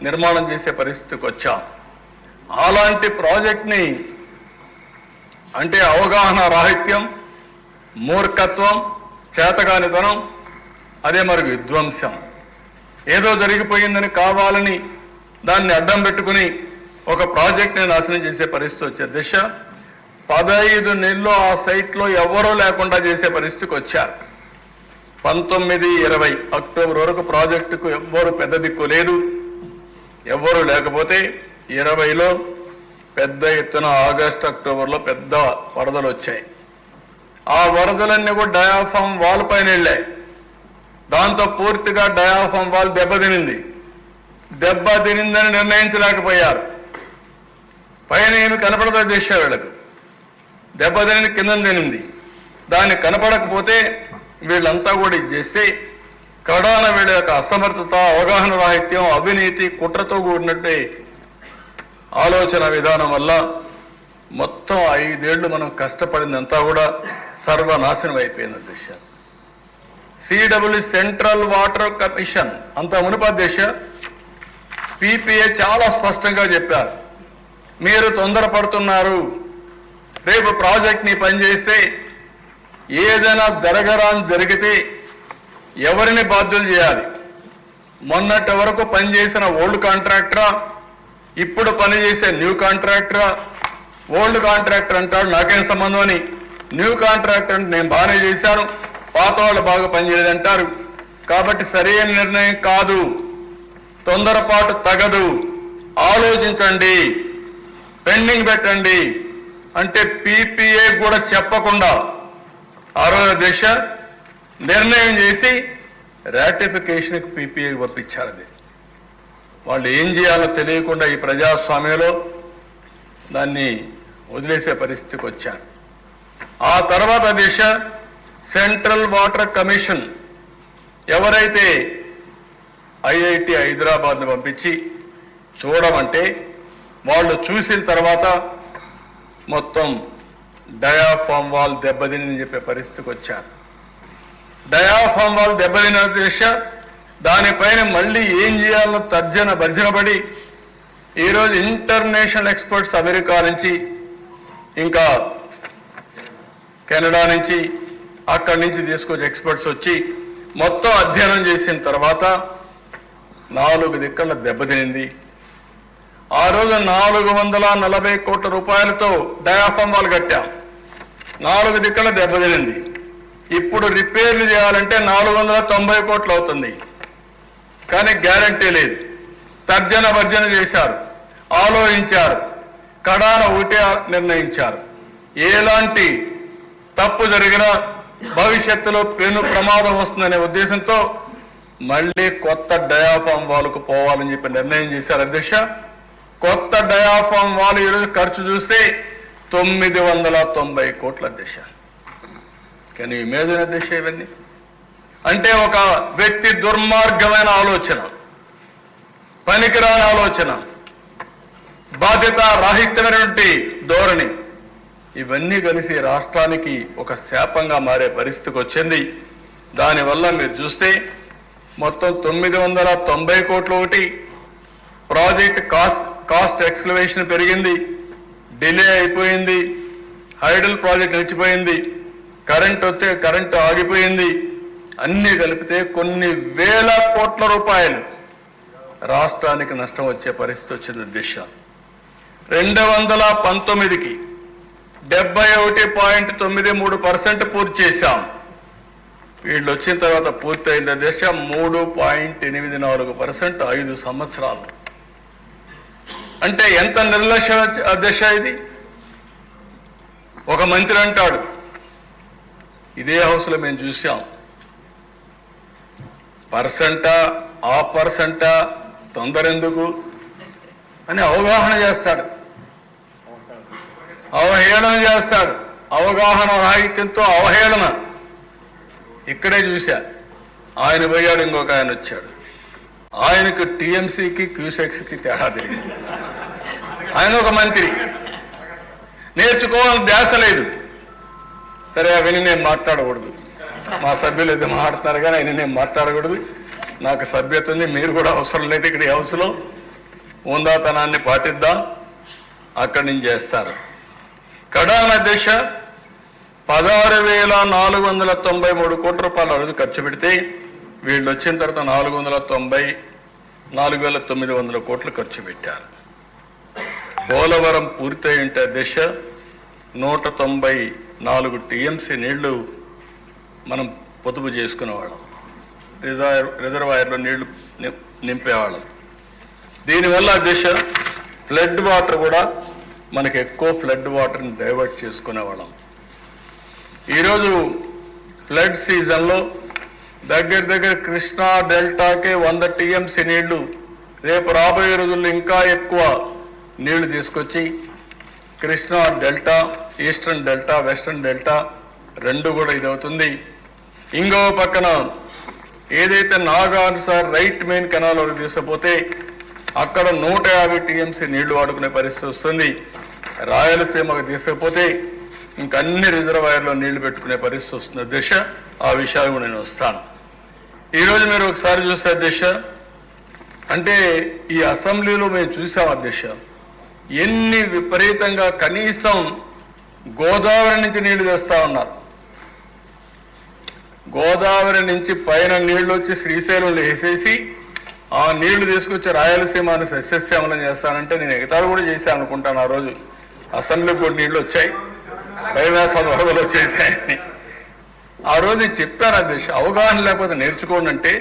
నిర్మాణం చేసే పరిస్థితికి వచ్చాం. అలాంటి ప్రాజెక్ట్ని అంటే అవగాహన రాహిత్యం, మూర్ఖత్వం, చేతగానితనం, అదే మరి విధ్వంసం. ఏదో జరిగిపోయిందని కావాలని దాన్ని అడ్డం పెట్టుకుని ఒక ప్రాజెక్ట్ని నాశనం చేసే పరిస్థితి వచ్చే దిశ 15 నెలల్లో ఆ సైట్లో ఎవరూ లేకుండా చేసే పరిస్థితికి వచ్చారు. 19-20 అక్టోబర్ వరకు ప్రాజెక్టుకు ఎవ్వరు పెద్ద దిక్కు లేదు. ఎవ్వరూ లేకపోతే 20లో పెద్ద ఎత్తున ఆగస్టు, అక్టోబర్లో పెద్ద వరదలు వచ్చాయి. ఆ వరదలన్నీ కూడా డయాఫామ్ వాల్ పైన వెళ్ళాయి. దాంతో పూర్తిగా డయాఫామ్ వాల్ దెబ్బతినింది. దెబ్బతినిందని నిర్ణయించలేకపోయారు. పైన ఏమి కనపడదో చేశారు వీళ్ళకు. దెబ్బతిని కింద తినింది. దాన్ని కనపడకపోతే వీళ్ళంతా కూడా ఇది చేస్తే కడాన వీళ్ళ యొక్క అసమర్థత, అవగాహన రాహిత్యం, అవినీతి, కుట్రతో కూడినట్టే ఆలోచన విధానం వల్ల మొత్తం 5 ఏళ్లు మనం కష్టపడిందంతా కూడా సర్వనాశనం అయిపోయింది అధ్యక్ష. సిడబ్ల్యూ సెంట్రల్ వాటర్ కమిషన్ అంత మునుపు అధ్యక్ష PPA చాలా స్పష్టంగా చెప్పారు, మీరు తొందరపడుతున్నారు. రేపు ప్రాజెక్ట్ని పనిచేస్తే ఏదైనా జరిగితే ఎవరిని బాధ్యులు చేయాలి? మొన్నటి వరకు పనిచేసిన ఓల్డ్ కాంట్రాక్టరా, ఇప్పుడు పనిచేసే న్యూ కాంట్రాక్టరా? ఓల్డ్ కాంట్రాక్టర్ అంటాడు నాకేం సంబంధం అని, న్యూ కాంట్రాక్టర్ అంటే నేను బాగానే చేశాను, పాత వాళ్ళు బాగా పనిచేయలేదంటారు. కాబట్టి సరైన నిర్ణయం కాదు, తొందరపాటు తగదు, ఆలోచించండి, పెండింగ్ పెట్టండి అంటే PPA కూడా చెప్పకుండా ఆ రోజు దిశ నిర్ణయం చేసి రాటిఫికేషన్కి PPA పంపించారు. అది వాళ్ళు ఏం చేయాలో తెలియకుండా ఈ ప్రజాస్వామ్యంలో దాన్ని వదిలేసే పరిస్థితికి వచ్చారు. ఆ తర్వాత దిశ సెంట్రల్ వాటర్ కమిషన్ ఎవరైతే IIT హైదరాబాద్ను పంపించి చూడమంటే వాళ్ళు చూసిన తర్వాత మొత్తం డయాఫామ్ వాల్ దెబ్బతిని చెప్పే పరిస్థితికి వచ్చారు. డయాఫామ్ వాల్ దెబ్బతిన దిశ దానిపైన మళ్ళీ ఏం చేయాలో తర్జన భర్జనపడి ఈరోజు ఇంటర్నేషనల్ ఎక్స్పర్ట్స్ అమెరికా నుంచి ఇంకా కెనడా నుంచి అక్కడి నుంచి తీసుకొచ్చి ఎక్స్పర్ట్స్ వచ్చి మొత్తం అధ్యయనం చేసిన తర్వాత 4 దిక్కల దెబ్బతినింది. ఆ రోజు 440 కోట్ల రూపాయలతో డయాఫామ్ వాల్ కట్టాం. 4 దిక్కల దెబ్బతినింది. ఇప్పుడు రిపేర్లు చేయాలంటే 490 కోట్లు అవుతుంది. కానీ గ్యారంటీ లేదు. తర్జన భర్జన చేశారు, ఆలోచించారు, కడాన ఒకటే నిర్ణయించారు. ఎలాంటి తప్పు జరిగినా భవిష్యత్తులో పెను ప్రమాదం వస్తుందనే ఉద్దేశంతో మళ్ళీ కొత్త డయాఫామ్ వాల్కు పోవాలని చెప్పి నిర్ణయం చేశారు అధ్యక్ష. కొత్త డయాఫామ్ వాల్ ఈరోజు ఖర్చు చూస్తే 990 కోట్ల అధ్యక్ష. కానీ ఇమేజిన్ అధ్యక్ష ఇవన్నీ అంటే ఒక వ్యక్తి దుర్మార్గమైన ఆలోచన, పనికిరాని ఆలోచన, బాధ్యత రాహిత్యమైనటువంటి ధోరణి, ఇవన్నీ కలిసి రాష్ట్రానికి ఒక శాపంగా మారే పరిస్థితికి వచ్చింది. దానివల్ల మీరు చూస్తే మొత్తం 990 కోట్లు ఒకటి, ప్రాజెక్ట్ కాస్ట్ ఎక్స్లవేషన్ పెరిగింది, డిలే అయిపోయింది, హైడల్ ప్రాజెక్ట్ నిలిచిపోయింది, కరెంట్ వస్తే కరెంటు ఆగిపోయింది. అన్నీ కలిపితే కొన్ని వేల కోట్ల రూపాయలు రాష్ట్రానికి నష్టం వచ్చే పరిస్థితి వచ్చింది దిశ. 2019కి 71.93% పూర్తి చేశాం. వీళ్ళు వచ్చిన తర్వాత పూర్తయింది దిశ 3.84%, 5 సంవత్సరాలు. అంటే ఎంత నిర్లక్ష్య దిశ ఇది. ఒక మంత్రి అంటాడు, ఇదే హౌస్లో మేము చూసాం, పర్సెంటా ఆ పర్సెంటా తొందర ఎందుకు అని అవగాహన చేస్తాడు, అవహేళన చేస్తాడు. అవగాహన రాహిత్యంతో అవహేళన. ఇక్కడే చూశా, ఆయన పోయాడు, ఇంకొక ఆయన వచ్చాడు. ఆయనకు టీఎంసీకి క్యూసెక్స్కి తేడా తెలియదు. ఆయన ఒక మంత్రి, నేర్చుకోవాలని ధ్యాస లేదు. సరే అవన్నీ నేను మాట్లాడకూడదు, మా సభ్యులు అయితే మాట్లాడతారు కానీ ఆయన నేను మాట్లాడకూడదు. నాకు సభ్యత ఉంది, మీరు కూడా అవసరం లేదు. ఇక్కడ ఈ హౌస్లో ఉందాతనాన్ని పాటిద్దాం, అక్కడి నుంచి చేస్తారు. కడాన దిశ 16,493 కోట్ల రూపాయలు ఆ రోజు ఖర్చు పెడితే వీళ్ళు వచ్చిన తర్వాత 4,900 కోట్లు ఖర్చు పెట్టారు. పోలవరం పూర్తయి ఉంటే దిశ 194 టీఎంసీ నీళ్లు మనం పొదుపు చేసుకునేవాళ్ళం, రిజర్వాయర్లో నీళ్లు నింపేవాళ్ళం. దీనివల్ల దిశ ఫ్లడ్ వాటర్ కూడా మనకి ఎక్కువ ఫ్లడ్ వాటర్ని డైవర్ట్ చేసుకునేవాళ్ళం. ఈరోజు ఫ్లడ్ సీజన్లో దగ్గర కృష్ణా డెల్టాకే 100 టీఎంసీ నీళ్లు, రేపు రాబోయే రోజుల్లో ఇంకా ఎక్కువ నీళ్లు తీసుకొచ్చి Krishna delta, eastern delta, western delta రెండు కూడా ఇదవుతుంది. ఇంకో పక్కన ఏదైతే నాగార్జున రైట్ మెయిన్ కెనాల్ వరకు తీసుకుపోతే అక్కడ 150 టీఎంసీ నీళ్లు వాడుకునే పరిస్థితి వస్తుంది. రాయలసీమకు తీసుకుపోతే ఇంకా అన్ని రిజర్వాయర్లో నీళ్లు పెట్టుకునే పరిస్థితి వస్తుంది దిశ. ఆ విషయాలు కూడా నేను వస్తాను. ఈరోజు మీరు ఒకసారి చూస్తే దిశ, అంటే ఈ అసెంబ్లీలో మేము చూసాం దిశ, ఎన్ని విపరీతంగా కనీసం గోదావరి నుంచి నీళ్లు తెస్తా ఉన్నారు. గోదావరి నుంచి పైన నీళ్లు వచ్చి శ్రీశైలంలో వేసేసి ఆ నీళ్లు తీసుకొచ్చి రాయలసీమను సస్యశ్యామలం చేస్తానంటే నేను ఎగతాళి కూడా చేశాను అనుకుంటాను. ఆ రోజు అసెంబ్లీకి కూడా నీళ్లు వచ్చాయి, కైలాసం వరదలు వచ్చేసాయని ఆ రోజు చెప్పాను అధ్యక్ష. అవగాహన లేకపోతే నేర్చుకోండి అంటే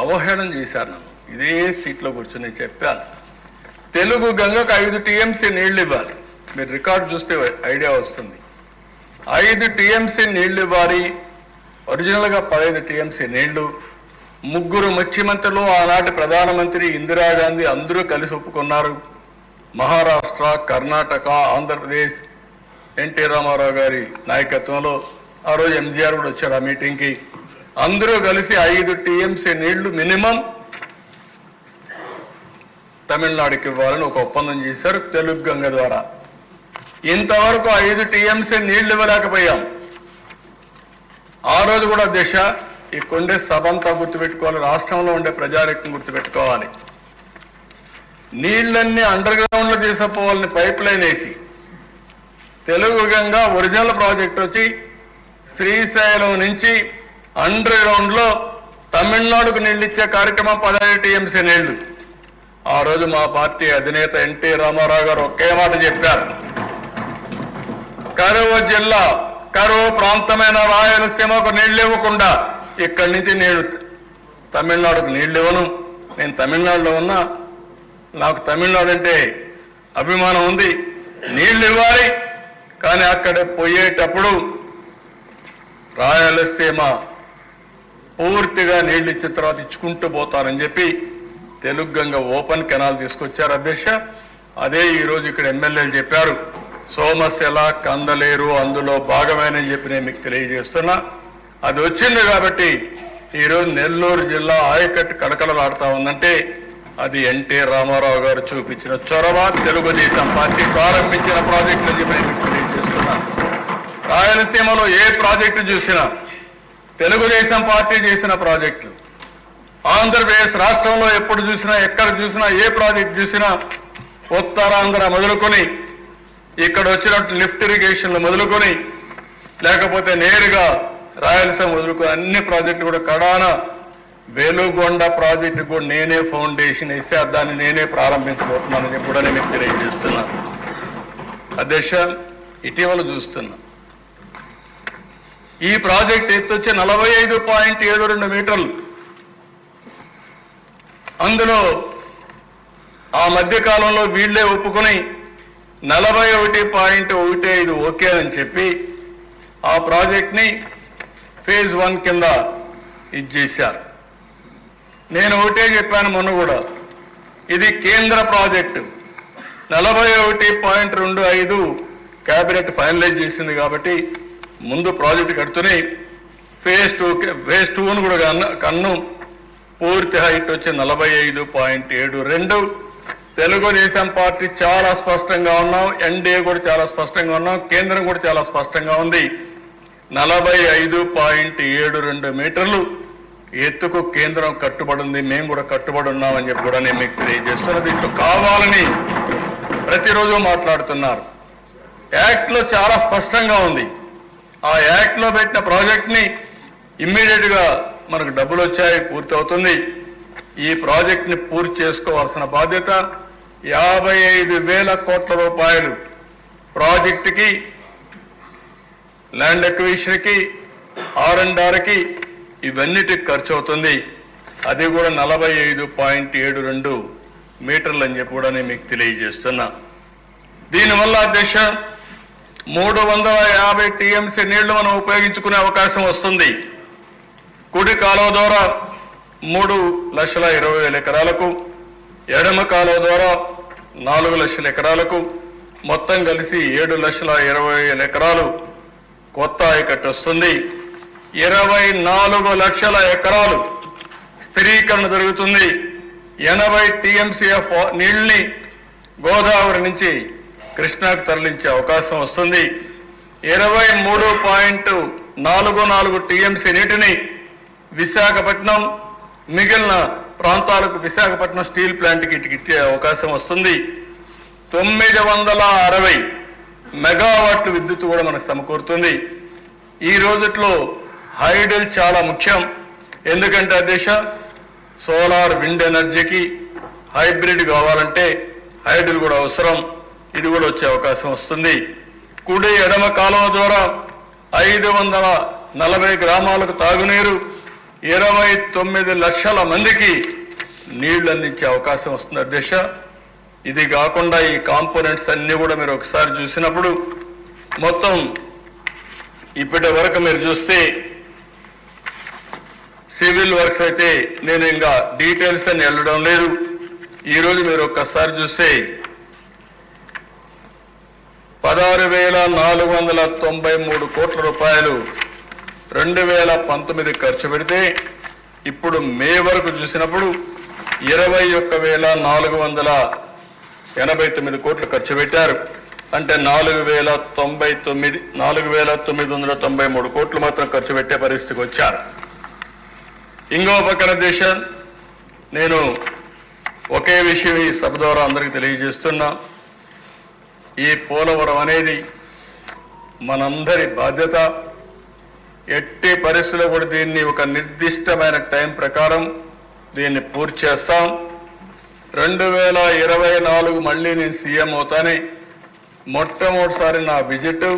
అవహేళన చేశారు నన్ను. ఇదే సీట్లో కూర్చొని చెప్పాను, తెలుగు గంగకు 5 టీఎంసీ నీళ్లు ఇవ్వాలి. మీరు రికార్డు చూస్తే ఐడియా వస్తుంది. 5 టీఎంసీ నీళ్లు ఇవ్వాలి. ఒరిజినల్గా 15 టీఎంసీ నీళ్లు. 3 ముఖ్యమంత్రులు, ఆనాటి ప్రధానమంత్రి ఇందిరాగాంధీ అందరూ కలిసి ఒప్పుకున్నారు. మహారాష్ట్ర, కర్ణాటక, ఆంధ్రప్రదేశ్, ఎన్టీ రామారావు గారి నాయకత్వంలో ఆ రోజు ఎంజీఆర్ కూడా వచ్చాడు ఆ మీటింగ్కి. అందరూ కలిసి 5 టీఎంసీ నీళ్లు మినిమం తమిళనాడుకి ఇవ్వాలని ఒక ఒప్పందం చేశారు తెలుగు గంగ ద్వారా. ఇంతవరకు 5 టీఎంసీ నీళ్లు ఇవ్వలేకపోయాం. ఆ రోజు కూడా దిశ ఇక్కడుండే సభంతా గుర్తుపెట్టుకోవాలి, రాష్ట్రంలో ఉండే ప్రజానికం గుర్తుపెట్టుకోవాలి. నీళ్లన్నీ అండర్ గ్రౌండ్ లో తీసుకుపోవాలని పైప్ లైన్ వేసి తెలుగు గంగా ఒరిజినల్ ప్రాజెక్ట్ వచ్చి శ్రీశైలం నుంచి అండర్ గ్రౌండ్ లో తమిళనాడుకు నీళ్లు ఇచ్చే కార్యక్రమం 17 టీఎంసీ నీళ్లు. ఆ రోజు మా పార్టీ అధినేత ఎన్టీ రామారావు గారు ఒకే మాట చెప్పారు, కరువు జిల్లా కరువు ప్రాంతమైన రాయలసీమకు నీళ్లు ఇవ్వకుండా ఇక్కడి నుంచి నేను తమిళనాడుకు నీళ్లు ఇవ్వను. నేను తమిళనాడులో ఉన్నా, నాకు తమిళనాడు అంటే అభిమానం ఉంది, నీళ్లు ఇవ్వాలి. కానీ అక్కడ పోయేటప్పుడు రాయలసీమ పూర్తిగా నీళ్లు ఇచ్చిన తర్వాత ఇచ్చుకుంటూ పోతారని చెప్పి తెలుగు గంగ ఓపెన్ కెనాల్ తీసుకొచ్చారు అధ్యక్ష. అదే ఈరోజు ఇక్కడ ఎమ్మెల్యేలు చెప్పారు, సోమశిల కందలేరు అందులో భాగమేనని చెప్పి నేను మీకు తెలియజేస్తున్నా. అది వచ్చింది కాబట్టి ఈరోజు నెల్లూరు జిల్లా ఆయకట్టు కడకలలాడుతా ఉందంటే అది ఎన్టీ రామారావు గారు చూపించిన చొరవ, తెలుగుదేశం పార్టీ ప్రారంభించిన ప్రాజెక్టులు అని చెప్పి నేను మీకు తెలియజేస్తున్నా. రాయలసీమలో ఏ ప్రాజెక్టు చూసినా తెలుగుదేశం పార్టీ చేసిన ప్రాజెక్టులు, ఆంధ్రప్రదేశ్ రాష్ట్రంలో ఎప్పుడు చూసినా ఎక్కడ చూసినా ఏ ప్రాజెక్టు చూసినా ఉత్తరాంధ్ర మొదలుకొని ఇక్కడ వచ్చినట్టు లిఫ్ట్ ఇరిగేషన్లు మొదలుకొని లేకపోతే నేరుగా రాయలసీమ మొదలుకొని అన్ని ప్రాజెక్టులు కూడా కడాన వేలుగొండ ప్రాజెక్టు కూడా నేనే ఫౌండేషన్ వేసి దాన్ని నేనే ప్రారంభించబోతున్నానని కూడా నేను మీకు తెలియజేస్తున్నాను. అధ్యక్ష, ఇటీవల చూస్తున్నా ఈ ప్రాజెక్ట్ ఎత్తు వచ్చి 45.72 మీటర్లు. అందులో ఆ మధ్య కాలంలో వీళ్లే ఒప్పుకొని 41.15 ఓకే అని చెప్పి ఆ ప్రాజెక్ట్ని ఫేజ్ 1 కింద ఇచ్చేశారు. నేను ఒకటే చెప్పాను మొన్న కూడా, ఇది కేంద్ర ప్రాజెక్టు 41.25 కేబినెట్ ఫైనలైజ్ చేసింది కాబట్టి ముందు ప్రాజెక్టు కడుతూనే ఫేజ్ 2ను కూడా కన్ను పూర్తి హైట్ వచ్చి 45.72. తెలుగుదేశం పార్టీ చాలా స్పష్టంగా ఉన్నాం, ఎన్డీఏ కూడా చాలా స్పష్టంగా ఉన్నాం, కేంద్రం కూడా చాలా స్పష్టంగా ఉంది. 45.72 మీటర్లు ఎత్తుకు కేంద్రం కట్టుబడి ఉంది, మేము కూడా కట్టుబడి ఉన్నామని చెప్పి కూడా నేను మీకు తెలియజేస్తున్నా. దీంట్లో కావాలని ప్రతిరోజు మాట్లాడుతున్నారు. యాక్ట్ లో చాలా స్పష్టంగా ఉంది. ఆ యాక్ట్ లో పెట్టిన ప్రాజెక్ట్ ని ఇమ్మీడియట్ గా మనకు డబ్బులు వచ్చాయి, పూర్తి అవుతుంది. ఈ ప్రాజెక్ట్ ని పూర్తి చేసుకోవాల్సిన బాధ్యత 55,000 కోట్ల రూపాయలు ప్రాజెక్టుకి, ల్యాండ్ అక్విజిషన్ కి, R&Rకి ఇవన్నిటికి ఖర్చు అవుతుంది. అది కూడా 45.72 మీటర్లు అని చెప్పి కూడా నేను మీకు తెలియజేస్తున్నా. దీనివల్ల అధ్యక్ష 350 టీఎంసీ నీళ్లు మనం ఉపయోగించుకునే అవకాశం వస్తుంది. కుడి కాలువ ద్వారా 3,20,000 ఎకరాలకు, ఎడమ కాలువ ద్వారా 4,00,000 ఎకరాలకు, మొత్తం కలిసి 7,20,000 ఎకరాలు కొత్త ఆయకట్టు వస్తుంది. 24 లక్షల ఎకరాలు స్థిరీకరణ జరుగుతుంది. 80 టీఎంసీఎఫ్ నీళ్ళని గోదావరి నుంచి కృష్ణాకు తరలించే అవకాశం వస్తుంది. 23.44 టీఎంసీ నీటిని విశాఖపట్నం, మిగిలిన ప్రాంతాలకు విశాఖపట్నం స్టీల్ ప్లాంట్కి ఇచ్చే అవకాశం వస్తుంది. 960 మెగావాట్లు విద్యుత్ కూడా మనకు సమకూరుతుంది. ఈ రోజుట్లో హైడల్ చాలా ముఖ్యం. ఎందుకంటే అధ్యక్ష, సోలార్, విండ్ ఎనర్జీకి హైబ్రిడ్ కావాలంటే హైడల్ కూడా అవసరం. ఇది కూడా వచ్చే అవకాశం వస్తుంది. కుడి ఎడమ కాలువ ద్వారా 540 గ్రామాలకు తాగునీరు, 29 లక్షల మందికి నీళ్లు అందించే అవకాశం వస్తుంది అధ్యక్ష. ఇది కాకుండా ఈ కాంపోనెంట్స్ అన్ని కూడా మీరు ఒకసారి చూసినప్పుడు మొత్తం ఇప్పటి వరకు మీరు చూస్తే సివిల్ వర్క్స్ అయితే నేను ఇంకా డీటెయిల్స్ అని వెళ్ళడం లేదు. ఈరోజు మీరు ఒక్కసారి చూస్తే 16,493 కోట్ల రూపాయలు 2019 ఖర్చు పెడితే ఇప్పుడు మే వరకు చూసినప్పుడు 21,489 కోట్లు ఖర్చు పెట్టారు. అంటే 4,993 కోట్లు మాత్రం ఖర్చు పెట్టే పరిస్థితికి వచ్చారు. ఇంకో పక్కన దేశం, నేను ఒకే విషయం ఈ సభ ద్వారా అందరికీ తెలియజేస్తున్నా. ఈ పోలవరం అనేది మనందరి బాధ్యత. ఎట్టి పరిస్థితుల్లో కూడా దీన్ని ఒక నిర్దిష్టమైన టైం ప్రకారం దీన్ని పూర్తి చేస్తాం. 2024 మళ్ళీ నేను సీఎం అవుతానే మొట్టమొదటిసారి నా విజిట్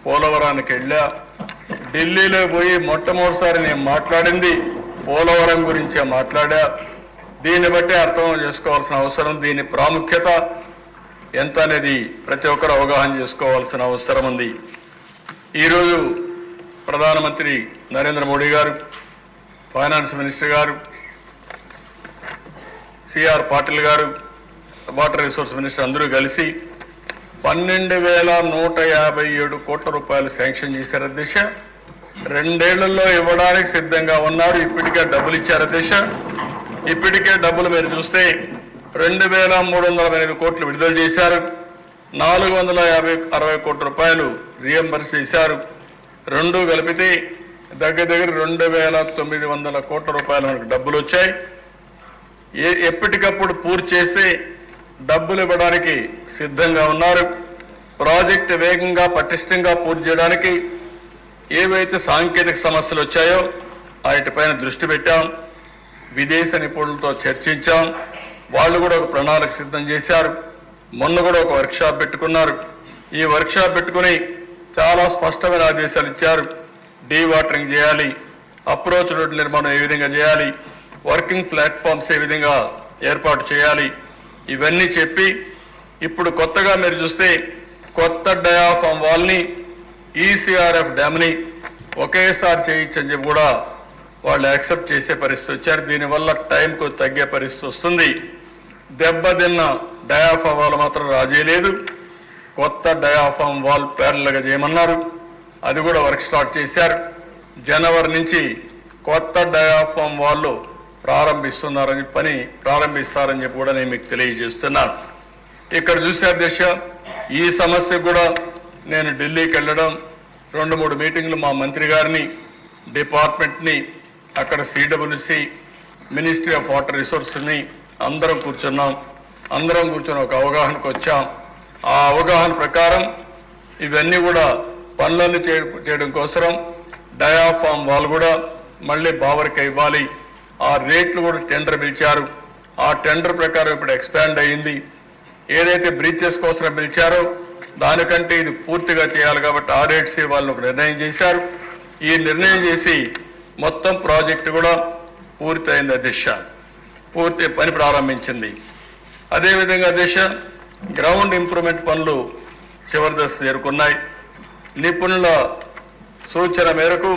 పోలవరానికి వెళ్ళా. ఢిల్లీలో పోయి మొట్టమొదటిసారి నేను మాట్లాడింది పోలవరం గురించే మాట్లాడా. దీన్ని బట్టి అర్థం చేసుకోవాల్సిన అవసరం, దీని ప్రాముఖ్యత ఎంత అనేది ప్రతి ఒక్కరు అవగాహన చేసుకోవాల్సిన అవసరం ఉంది. ఈరోజు ప్రధానమంత్రి నరేంద్ర మోడీ గారు, ఫైనాన్స్ మినిస్టర్ గారు, సిఆర్ పాటిల్ గారు, వాటర్ రిసోర్స్ మినిస్టర్ అందరూ కలిసి 12,157 కోట్ల రూపాయలు శాంక్షన్ చేశారు అధ్యక్ష. 2 ఏళ్లలో ఇవ్వడానికి సిద్ధంగా ఉన్నారు. ఇప్పటికే డబ్బులు ఇచ్చారు అధ్యక్ష. ఇప్పటికే డబ్బులు మీరు చూస్తే 2,308 కోట్లు విడుదల చేశారు. 460 కోట్ల రూపాయలు రీఎంబర్స్ చేశారు. రెండు కలిపితే దగ్గర 2,900 కోట్ల రూపాయలు మనకు డబ్బులు వచ్చాయి. ఎప్పటికప్పుడు పూర్తి చేసి డబ్బులు ఇవ్వడానికి సిద్ధంగా ఉన్నారు. ప్రాజెక్టు వేగంగా పటిష్టంగా పూర్తి చేయడానికి ఏవైతే సాంకేతిక సమస్యలు వచ్చాయో వాటిపైన దృష్టి పెట్టాం. విదేశ నిపుణులతో చర్చించాం. వాళ్ళు కూడా ఒక ప్రణాళిక సిద్ధం చేశారు. మొన్న కూడా ఒక వర్క్షాప్ పెట్టుకున్నారు. ఈ వర్క్షాప్ పెట్టుకుని చాలా స్పష్టమైన ఆదేశాలు ఇచ్చారు. డీ వాటరింగ్ చేయాలి, అప్రోచ్ రోడ్ల నిర్మాణం ఏ విధంగా చేయాలి, వర్కింగ్ ప్లాట్ఫామ్స్ ఏ విధంగా ఏర్పాటు చేయాలి, ఇవన్నీ చెప్పి ఇప్పుడు కొత్తగా మీరు చూస్తే కొత్త డయాఫామ్ వాల్ని ఈసీఆర్ఎఫ్ డ్యామ్ని ఒకేసారి చేయించని చెప్పి కూడా వాళ్ళు యాక్సెప్ట్ చేసే పరిస్థితి వచ్చారు. దీనివల్ల టైంకు తగ్గే పరిస్థితి వస్తుంది. దెబ్బతిన్న డయాఫామ్ వాల్ మాత్రం రాజీ లేదు. కొత్త డయాఫామ్ వాల్ ప్యారల్గా చేయమన్నారు. అది కూడా వర్క్ స్టార్ట్ చేశారు. జనవరి నుంచి కొత్త డయాఫామ్ వాళ్ళు ప్రారంభిస్తారని చెప్పి కూడా నేను మీకు తెలియజేస్తున్నాను. ఇక్కడ చూసే అధ్యక్ష, ఈ సమస్య కూడా నేను ఢిల్లీకి వెళ్ళడం, 2-3 మీటింగ్లు మా మంత్రి గారిని, డిపార్ట్మెంట్ని, అక్కడ సిడబ్ల్యూసి, మినిస్ట్రీ ఆఫ్ వాటర్ రిసోర్స్ని అందరం కూర్చున్నాం. అందరం కూర్చొని ఒక అవగాహనకు వచ్చాం. ఆ అవగాహన ప్రకారం ఇవన్నీ కూడా పనులన్నీ చేయడం కోసం డయాఫామ్ వాళ్ళు కూడా మళ్ళీ బావరికి ఇవ్వాలి. ఆ రేట్లు కూడా టెండర్ పిలిచారు. ఆ టెండర్ ప్రకారం ఇప్పుడు ఎక్స్పాండ్ అయ్యింది. ఏదైతే బ్రీచెస్ కోసం పిలిచారో దానికంటే ఇది పూర్తిగా చేయాలి కాబట్టి ఆ రేట్స్ వాళ్ళు ఒక నిర్ణయం చేశారు. ఈ నిర్ణయం చేసి మొత్తం ప్రాజెక్టు కూడా పూర్తయింది అధ్యక్ష. పూర్తి పని ప్రారంభించింది. అదేవిధంగా అధ్యక్ష, గ్రౌండ్ ఇంప్రూవ్మెంట్ పనులు చివరి దశ చేరుకున్నాయి. నిపుణుల సూచన మేరకు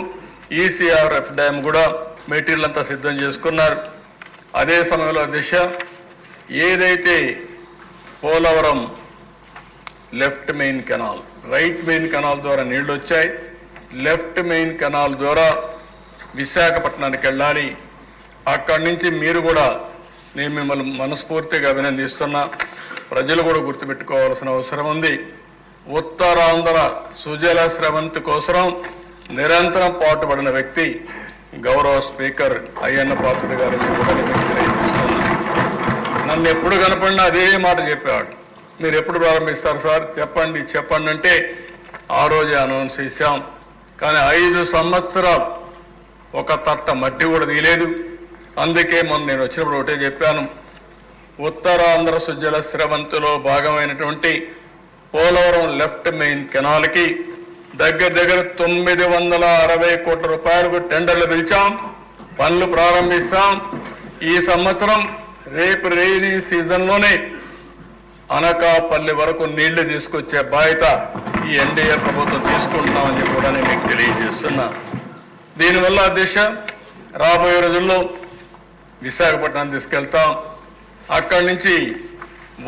ఈసీఆర్ఎఫ్ డ్యామ్ కూడా మెటీరియల్ అంతా సిద్ధం చేసుకున్నారు. అదే సమయంలో అధ్యక్ష, ఏదైతే Polavaram left main canal, right main canal ద్వారా నీళ్లు వచ్చాయి, లెఫ్ట్ మెయిన్ కెనాల్ ద్వారా విశాఖపట్నానికి వెళ్ళాలి. అక్కడి నుంచి మీరు కూడా, నేను మిమ్మల్ని మనస్ఫూర్తిగా అభినందిస్తున్నా, ప్రజలు కూడా గుర్తుపెట్టుకోవాల్సిన అవసరం ఉంది. ఉత్తరాంధ్ర సుజల స్రవంతి కోసం నిరంతరం పాటుపడిన వ్యక్తి గౌరవ స్పీకర్ అయ్యన్న పాత్రుడు గారు. నన్ను ఎప్పుడు కనపడినా అదే మాట చెప్పేవాడు, మీరు ఎప్పుడు ప్రారంభిస్తారు సార్, చెప్పండి చెప్పండి అంటే ఆ రోజే అనౌన్స్ చేశాం. కానీ 5 సంవత్సరాలు ఒక తట్ట మట్టి కూడా తీయలేదు. అందుకే మొన్న నేను వచ్చినప్పుడు ఒకటే చెప్పాను, ఉత్తరాంధ్ర సుజల స్రవంతిలో భాగమైనటువంటి పోలవరం లెఫ్ట్ మెయిన్ కెనాల్కి దగ్గర 960 కోట్ల రూపాయలకు టెండర్లు పిలిచాం, పనులు ప్రారంభిస్తాం. ఈ సంవత్సరం రేపు రెయినీ సీజన్లోనే అనకాపల్లి వరకు నీళ్లు తీసుకొచ్చే బాధ్యత ఈ ఎన్డీఏ ప్రభుత్వం తీసుకుంటున్నామని చెప్పి కూడా నేను మీకు తెలియజేస్తున్నా. దీనివల్ల అధ్యక్ష, రాబోయే రోజుల్లో విశాఖపట్నం తీసుకెళ్తాం. అక్కడి నుంచి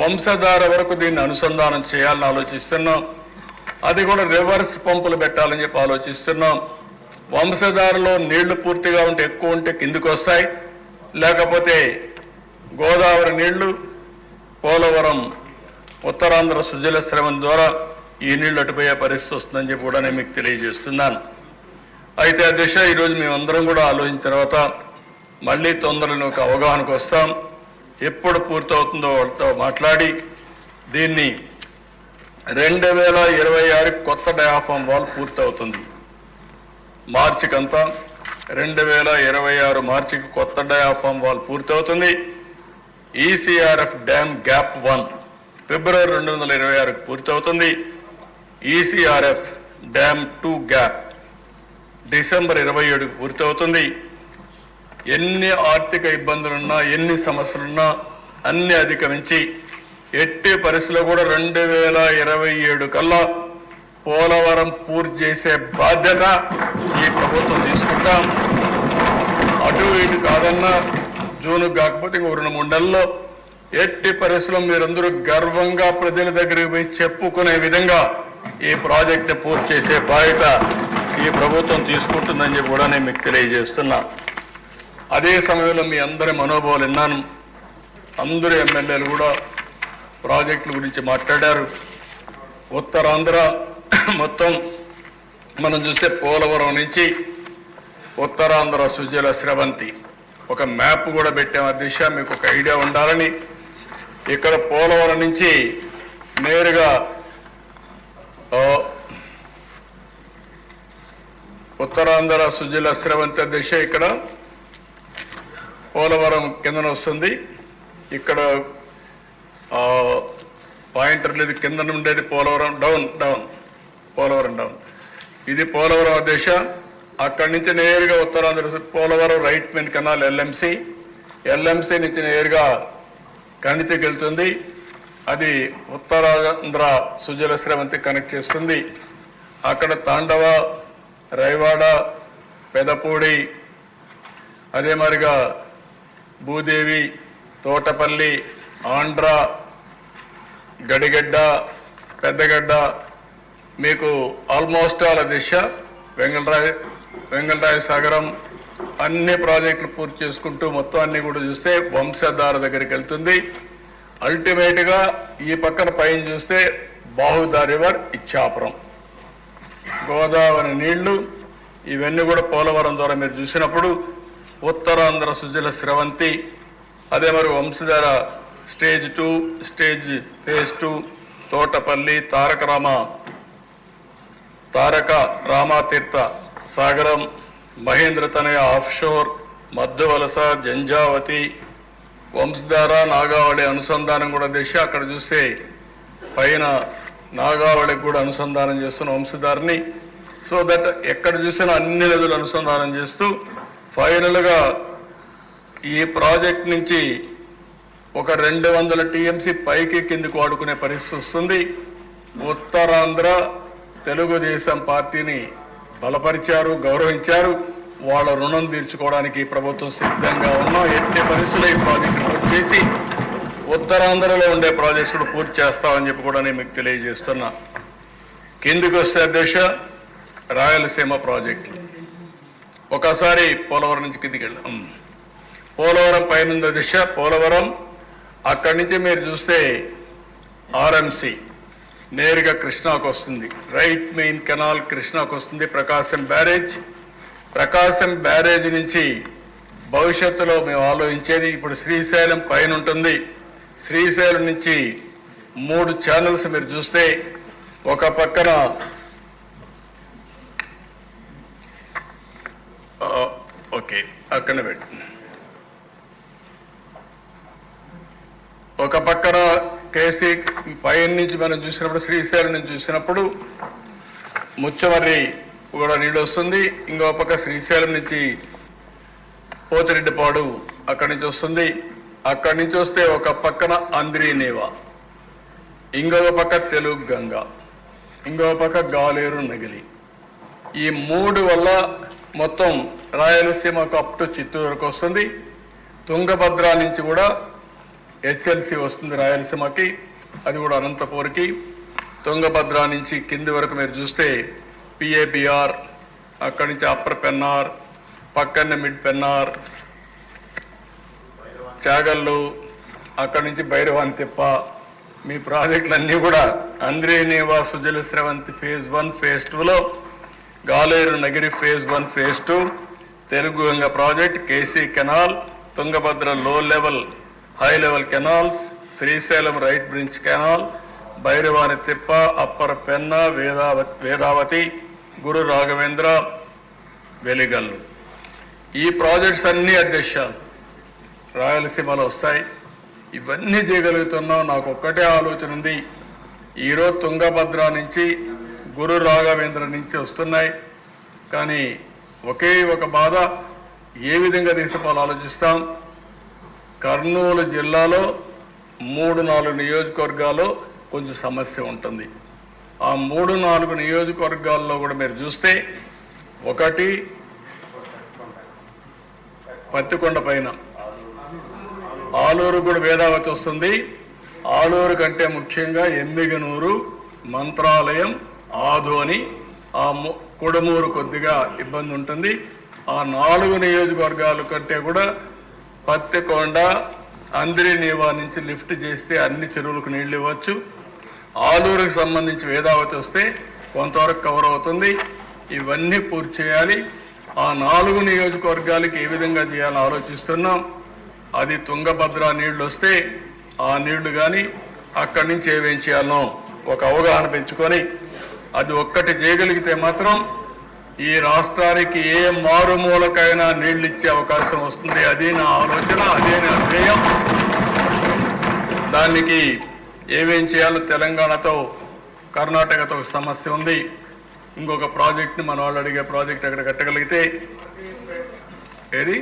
వంశధార వరకు దీన్ని అనుసంధానం చేయాలని ఆలోచిస్తున్నాం. అది కూడా రివర్స్ పంపులు పెట్టాలని చెప్పి ఆలోచిస్తున్నాం. వంశధారలో నీళ్లు పూర్తిగా ఉంటే, ఎక్కువ ఉంటే కిందికి వస్తాయి, లేకపోతే గోదావరి నీళ్లు పోలవరం ఉత్తరాంధ్ర సుజల స్రవం ద్వారా ఈ నీళ్లు అటుపోయే పరిస్థితి వస్తుందని చెప్పి కూడా నేను మీకు తెలియజేస్తున్నాను. అయితే అధ్యక్ష, ఈరోజు మేమందరం కూడా ఆలోచించిన తర్వాత మళ్ళీ తొందరలో ఒక అవగాహనకు వస్తాం. ఎప్పుడు పూర్తవుతుందో వాళ్ళతో మాట్లాడి దీన్ని 2026 కొత్త డయాఫామ్ వాల్ పూర్తవుతుంది. మార్చికంతా 2026 మార్చికి కొత్త డయాఫామ్ వాల్ పూర్తవుతుంది. ఈసీఆర్ఎఫ్ డ్యామ్ గ్యాప్ 1 ఫిబ్రవరి 2026 పూర్తవుతుంది. ఈసీఆర్ఎఫ్ డ్యామ్ 2 గ్యాప్ డిసెంబర్ 27 పూర్తవుతుంది. ఎన్ని ఆర్థిక ఇబ్బందులున్నా ఎన్ని సమస్యలున్నా అన్ని అధిగమించి ఎట్టి పరిస్థితుల్లో కూడా 2027 కల్లా పోలవరం పూర్తి చేసే బాధ్యత ఈ ప్రభుత్వం తీసుకుంటాం. అటు ఇటు కాదన్నా జూన్ కాకపోతే ఇంకో 2-3 నెలల్లో ఎట్టి పరిస్థితుల్లో మీరందరూ గర్వంగా ప్రజల దగ్గరికి పోయి చెప్పుకునే విధంగా ఈ ప్రాజెక్టు పూర్తి చేసే బాధ్యత ఈ ప్రభుత్వం తీసుకుంటుందని చెప్పి కూడా నేను మీకు తెలియజేస్తున్నా. అదే సమయంలో మీ అందరి మనోభావాలు విన్నాను. అందరూ ఎమ్మెల్యేలు కూడా ప్రాజెక్టుల గురించి మాట్లాడారు. ఉత్తరాంధ్ర మొత్తం మనం చూస్తే పోలవరం నుంచి ఉత్తరాంధ్ర సుజల స్రవంతి ఒక మ్యాప్ కూడా పెట్టాం. అధ్యక్ష మీకు ఒక ఐడియా ఉండాలని ఇక్కడ పోలవరం నుంచి నేరుగా ఉత్తరాంధ్ర సుజల స్రవంతి దిశ ఇక్కడ పోలవరం కిందన వస్తుంది. ఇక్కడ పాయింటర్ లేదు, కింద ఉండేది పోలవరం డౌన్ పోలవరం డౌన్. ఇది పోలవరం దిశ. అక్కడి నుంచి నేరుగా Uttarandhra Polavaram right main canal LMC నుంచి నేరుగా కణితికి వెళ్తుంది. అది ఉత్తరాంధ్ర సుజల స్రవంతి కనెక్ట్ చేస్తుంది. అక్కడ తాండవ, రైవాడ, పెదపూడి, అదే మరిగా భూదేవి, తోటపల్లి, ఆంధ్ర, గడిగడ్డ, పెద్దగడ్డ, మీకు ఆల్మోస్ట్ ఆల్ దిశ వెంగళరాయ సాగరం అన్ని ప్రాజెక్టులు పూర్తి చేసుకుంటూ మొత్తం అన్ని కూడా చూస్తే వంశధార దగ్గరికి వెళ్తుంది. అల్టిమేట్గా ఈ పక్కన పైన చూస్తే బాహుదా రివర్, ఇచ్చాపురం, గోదావరి నీళ్లు ఇవన్నీ కూడా పోలవరం ద్వారా మీరు చూసినప్పుడు ఉత్తరాంధ్ర సుజల స్రవంతి, అదే మరి వంశధార స్టేజ్ 2 ఫేజ్ 2, తోటపల్లి, తారక రామతీర్థ సాగరం, మహేంద్ర తనయ ఆఫ్షోర్, మధ్యవలస, జంజావతి, వంశధార, నాగావళి అనుసంధానం కూడా దిశ. అక్కడ చూస్తే పైన నాగావళికి కూడా అనుసంధానం చేస్తున్న వంశధారని. సో దట్ ఎక్కడ చూసినా అన్ని నదులు అనుసంధానం చేస్తూ ఫైనల్గా ఈ ప్రాజెక్ట్ నుంచి ఒక 200 టీఎంసీ పైకి కిందికి వాడుకునే పరిస్థితి వస్తుంది. ఉత్తరాంధ్ర తెలుగుదేశం పార్టీని బలపరిచారు, గౌరవించారు. వాళ్ళ రుణం తీర్చుకోవడానికి ప్రభుత్వం సిద్ధంగా ఉన్నాం. ఎట్టి పరిస్థితుల్లో ఈ ప్రాజెక్టు పూర్తి చేసి ఉత్తరాంధ్రలో ఉండే ప్రాజెక్టులు పూర్తి చేస్తామని చెప్పి కూడా నేను మీకు తెలియజేస్తున్నా. కిందికి వస్తే అధ్యక్ష రాయలసీమ ప్రాజెక్టులు ఒకసారి పోలవరం నుంచి కిందికి వెళ్ళాం. పోలవరం పైన దిశ పోలవరం, అక్కడి నుంచి మీరు చూస్తే ఆర్ఎంసి నేరుగా కృష్ణాకు వస్తుంది. రైట్ మెయిన్ కెనాల్ కృష్ణాకు వస్తుంది. ప్రకాశం బ్యారేజ్ నుంచి భవిష్యత్తులో మేము ఆలోచించేది ఇప్పుడు శ్రీశైలం పైన ఉంటుంది. శ్రీశైలం నుంచి 3 ఛానల్స్ మీరు చూస్తే ఒక పక్కన ఓకే అక్కడ పెట్టి ఒక పక్కన కేసీ పైన నుంచి మనం చూసినప్పుడు శ్రీశైలం నుంచి చూసినప్పుడు ముచ్చమర్రి కూడా నీళ్ళు వస్తుంది. ఇంకో పక్క శ్రీశైలం నుంచి పోతిరెడ్డిపాడు అక్కడి నుంచి వస్తుంది. అక్కడి నుంచి వస్తే ఒక పక్కన అంద్రీనేవా, ఇంకొక పక్క తెలుగు గంగ, ఇంకొక పక్క గాలేరు నగిలి. ఈ 3 వల్ల మొత్తం రాయలసీమకు అప్ టు చిత్తూరు వరకు వస్తుంది. తుంగభద్ర నుంచి కూడా హెచ్ఎల్సి వస్తుంది రాయలసీమకి, అది కూడా అనంతపూర్కి. తుంగభద్ర నుంచి కింది వరకు మీరు చూస్తే పిఏబిఆర్, అక్కడి నుంచి అప్పర్ పెన్నార్, పక్కనే మిడ్ పెన్నార్, చాగల్లు, అక్కడి నుంచి భైరవాని తిప్ప. మీ ప్రాజెక్టులన్నీ కూడా అంద్రీనేవా సుజల స్రవంతి ఫేజ్ 1 ఫేజ్ 2లో, Galeru Nagari phase 1 phase 2, Telugu Ganga project, KC canal, Tungabhadra low level high level canals, Srisailam right bridge canal, Bhairavani Tippa, upper పెన్న, వేదావతి, గురు రాఘవేంద్ర, వెలిగల్లు. ఈ ప్రాజెక్ట్స్ అన్నీ అధ్యక్ష రాయలసీమలో వస్తాయి. ఇవన్నీ చేయగలుగుతున్నాం. నాకు ఒక్కటే ఆలోచన ఉంది. ఈరోజు తుంగభద్ర నుంచి గురు రాఘవేంద్ర నుంచి వస్తున్నాయి. కానీ ఒకే ఒక బాధ, ఏ విధంగా తీసుకోవాలో ఆలోచిస్తాం. కర్నూలు జిల్లాలో 3-4 నియోజకవర్గాల్లో కొంచెం సమస్య ఉంటుంది. ఆ 3-4 నియోజకవర్గాల్లో కూడా మీరు చూస్తే, ఒకటి పత్తికొండ పైన ఆలూరు కూడా వేదావతి వస్తుంది. ఆలూరు కంటే ముఖ్యంగా ఎమ్మిగనూరు, మంత్రాలయం, ఆదోని, ఆ కుడమూరు కొద్దిగా ఇబ్బంది ఉంటుంది. ఆ 4 నియోజకవర్గాల కంటే కూడా పత్తికొండ, అంద్రినీవా నుంచి లిఫ్ట్ చేస్తే అన్ని చెరువులకు నీళ్లు ఇవ్వచ్చు. ఆలూరుకు సంబంధించి వేదావతి వస్తే కొంతవరకు కవర్ అవుతుంది. ఇవన్నీ పూర్తి చేయాలి. ఆ 4 నియోజకవర్గాలకి ఏ విధంగా చేయాలని ఆలోచిస్తున్నాం. అది తుంగభద్ర నీళ్లు వస్తే ఆ నీళ్లు కానీ అక్కడి నుంచి ఏమేం చేయాలనో ఒక అవగాహన పెంచుకొని అది ఒక్కటి చేయగలిగితే మాత్రం ఈ రాష్ట్రానికి ఏ మారుమూలకైనా నీళ్లు ఇచ్చే అవకాశం వస్తుంది. అది నా ఆలోచన, అదే నా ధ్యేయం. దానికి ఏమేం చేయాలో తెలంగాణతో, కర్ణాటకతో సమస్య ఉంది. ఇంకొక ప్రాజెక్ట్ని మన వాళ్ళు అడిగే ప్రాజెక్ట్ అక్కడ కట్టగలిగితే, ఏది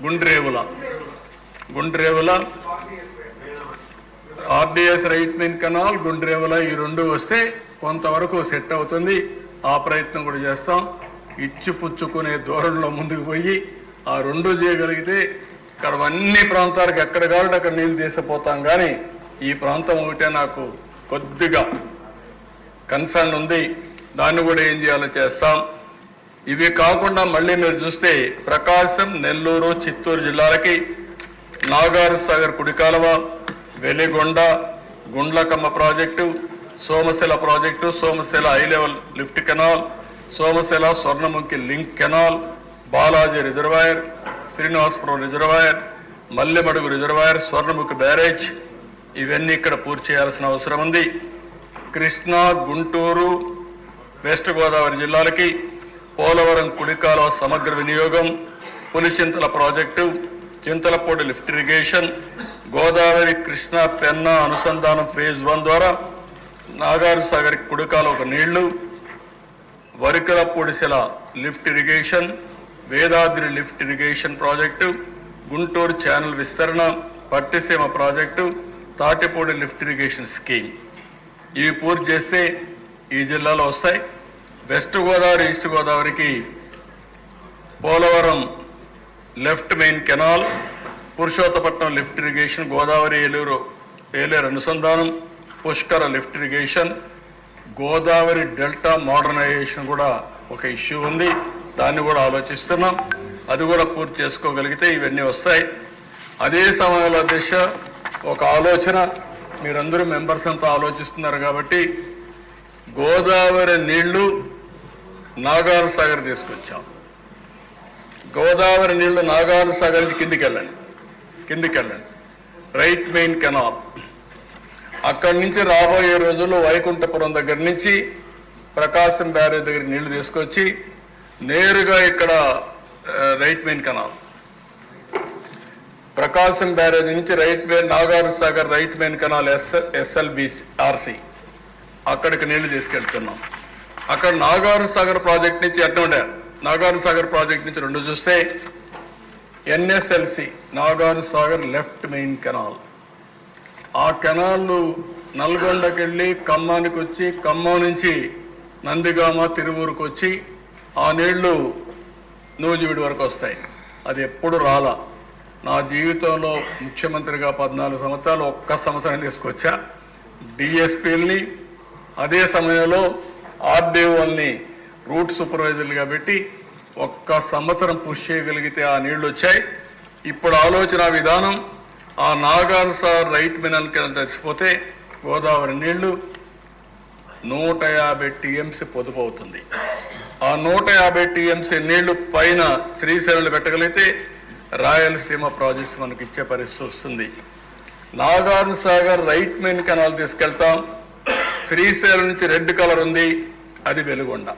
Gundrevula RDS right main canal, Gundrevula ఈ 2 వస్తే కొంతవరకు సెట్ అవుతుంది. ఆ ప్రయత్నం కూడా చేస్తాం. ఇచ్చి పుచ్చుకునే ధోరణిలో ముందుకు పోయి ఆ 2 చేయగలిగితే ఇక్కడ అన్ని ప్రాంతాలకు ఎక్కడ కావాలంటే అక్కడ నీళ్లు తీసిపోతాం. కానీ ఈ ప్రాంతం ఒకటే నాకు కొద్దిగా కన్సర్న్ ఉంది. దాన్ని కూడా ఏం చేయాలో చేస్తాం. ఇవి కాకుండా మళ్ళీ మీరు చూస్తే ప్రకాశం, నెల్లూరు, చిత్తూరు జిల్లాలకి నాగార్ సాగర్ కుడికాలువ, Veligonda, Gundlakamma project, Somasila project, Somasila high level lift canal, Somasila Swarnamukhi link canal, Balaji reservoir, Srinivasapuram reservoir, Mallemadugu reservoir, Swarnamukhi barrage, ఇవన్నీ ఇక్కడ పూర్తి చేయాల్సిన అవసరం ఉంది. కృష్ణా, గుంటూరు, వెస్ట్ గోదావరి జిల్లాలకి పోలవరం కుడికాలువ సమగ్ర వినియోగం, Pulichintala project, Chintalapudi lift irrigation, Godavari Krishna Penna అనుసంధానం ఫేజ్ 1 ద్వారా నాగార్ సాగర్ కుడికాలువకు నీళ్లు, Varikala Podisela lift irrigation, Vedadri lift irrigation project, Guntur channel విస్తరణ, Pattiseema project, Tatipudi lift irrigation scheme. ఇవి పూర్తి చేస్తే ఈ జిల్లాలో వస్తాయి. వెస్ట్ గోదావరి, ఈస్ట్ గోదావరికి Polavaram left main canal, Purushottapatnam lift irrigation, Godavari Eluru అనుసంధానం, Pushkara lift irrigation, Godavari delta modernisation కూడా ఒక ఇష్యూ ఉంది. దాన్ని కూడా ఆలోచిస్తున్నాం. అది కూడా పూర్తి చేసుకోగలిగితే ఇవన్నీ వస్తాయి. అదే సమయంలో దిశ ఒక ఆలోచన, మీరందరూ మెంబర్స్ అంతా ఆలోచిస్తున్నారు కాబట్టి గోదావరి నీళ్లు నాగార్ సాగర్ తీసుకొచ్చాం. గోదావరి నీళ్లు నాగార్ సాగర్ నుంచి కిందికి వెళ్ళండి. రైట్ మెయిన్ కెనాల్ అక్కడి నుంచి రాబోయే రోజుల్లో వైకుంఠపురం దగ్గర నుంచి ప్రకాశం బ్యారేజ్ దగ్గర నీళ్లు తీసుకొచ్చి నేరుగా ఇక్కడ రైట్ మెయిన్ కెనాల్, ప్రకాశం బ్యారేజ్ నుంచి Nagar Sagar right main canal SLBRC అక్కడికి నీళ్లు తీసుకెళ్తున్నాం. అక్కడ నాగార్ సాగర్ ప్రాజెక్ట్ నుంచి ఎట్లా నాగార్ సాగర్ ప్రాజెక్ట్ నుంచి 2 చూస్తే NSLC Nagar Sagar left main canal, ఆ కెనాల్లు నల్గొండకి వెళ్ళి ఖమ్మానికి వచ్చి, ఖమ్మం నుంచి నందిగామ, తిరువూరుకు వచ్చి ఆ నీళ్లు నూజివీడు వరకు వస్తాయి. అది ఎప్పుడు రాలా. నా జీవితంలో ముఖ్యమంత్రిగా 14 సంవత్సరాలు ఒక్క సంవత్సరం తీసుకొచ్చా. డిఎస్పీలని అదే సమయంలో RDOల్ని రూట్ సూపర్వైజర్లుగా పెట్టి ఒక్క సంవత్సరం పుష్ చేయగలిగితే ఆ నీళ్లు వచ్చాయి. ఇప్పుడు ఆలోచన విధానం, ఆ Nagar Sagar right main canal తెచ్చిపోతే గోదావరి నీళ్లు 150 TMC పొదుపు అవుతుంది. ఆ 150 TMC నీళ్లు పైన శ్రీశైలంలో పెట్టగలిగితే రాయలసీమ ప్రాజెక్టు మనకి ఇచ్చే పరిస్థితి వస్తుంది. Nagar Sagar right main canal తీసుకెళ్తాం. శ్రీశైలం నుంచి రెడ్ కలర్ ఉంది, అది వెలుగొండ.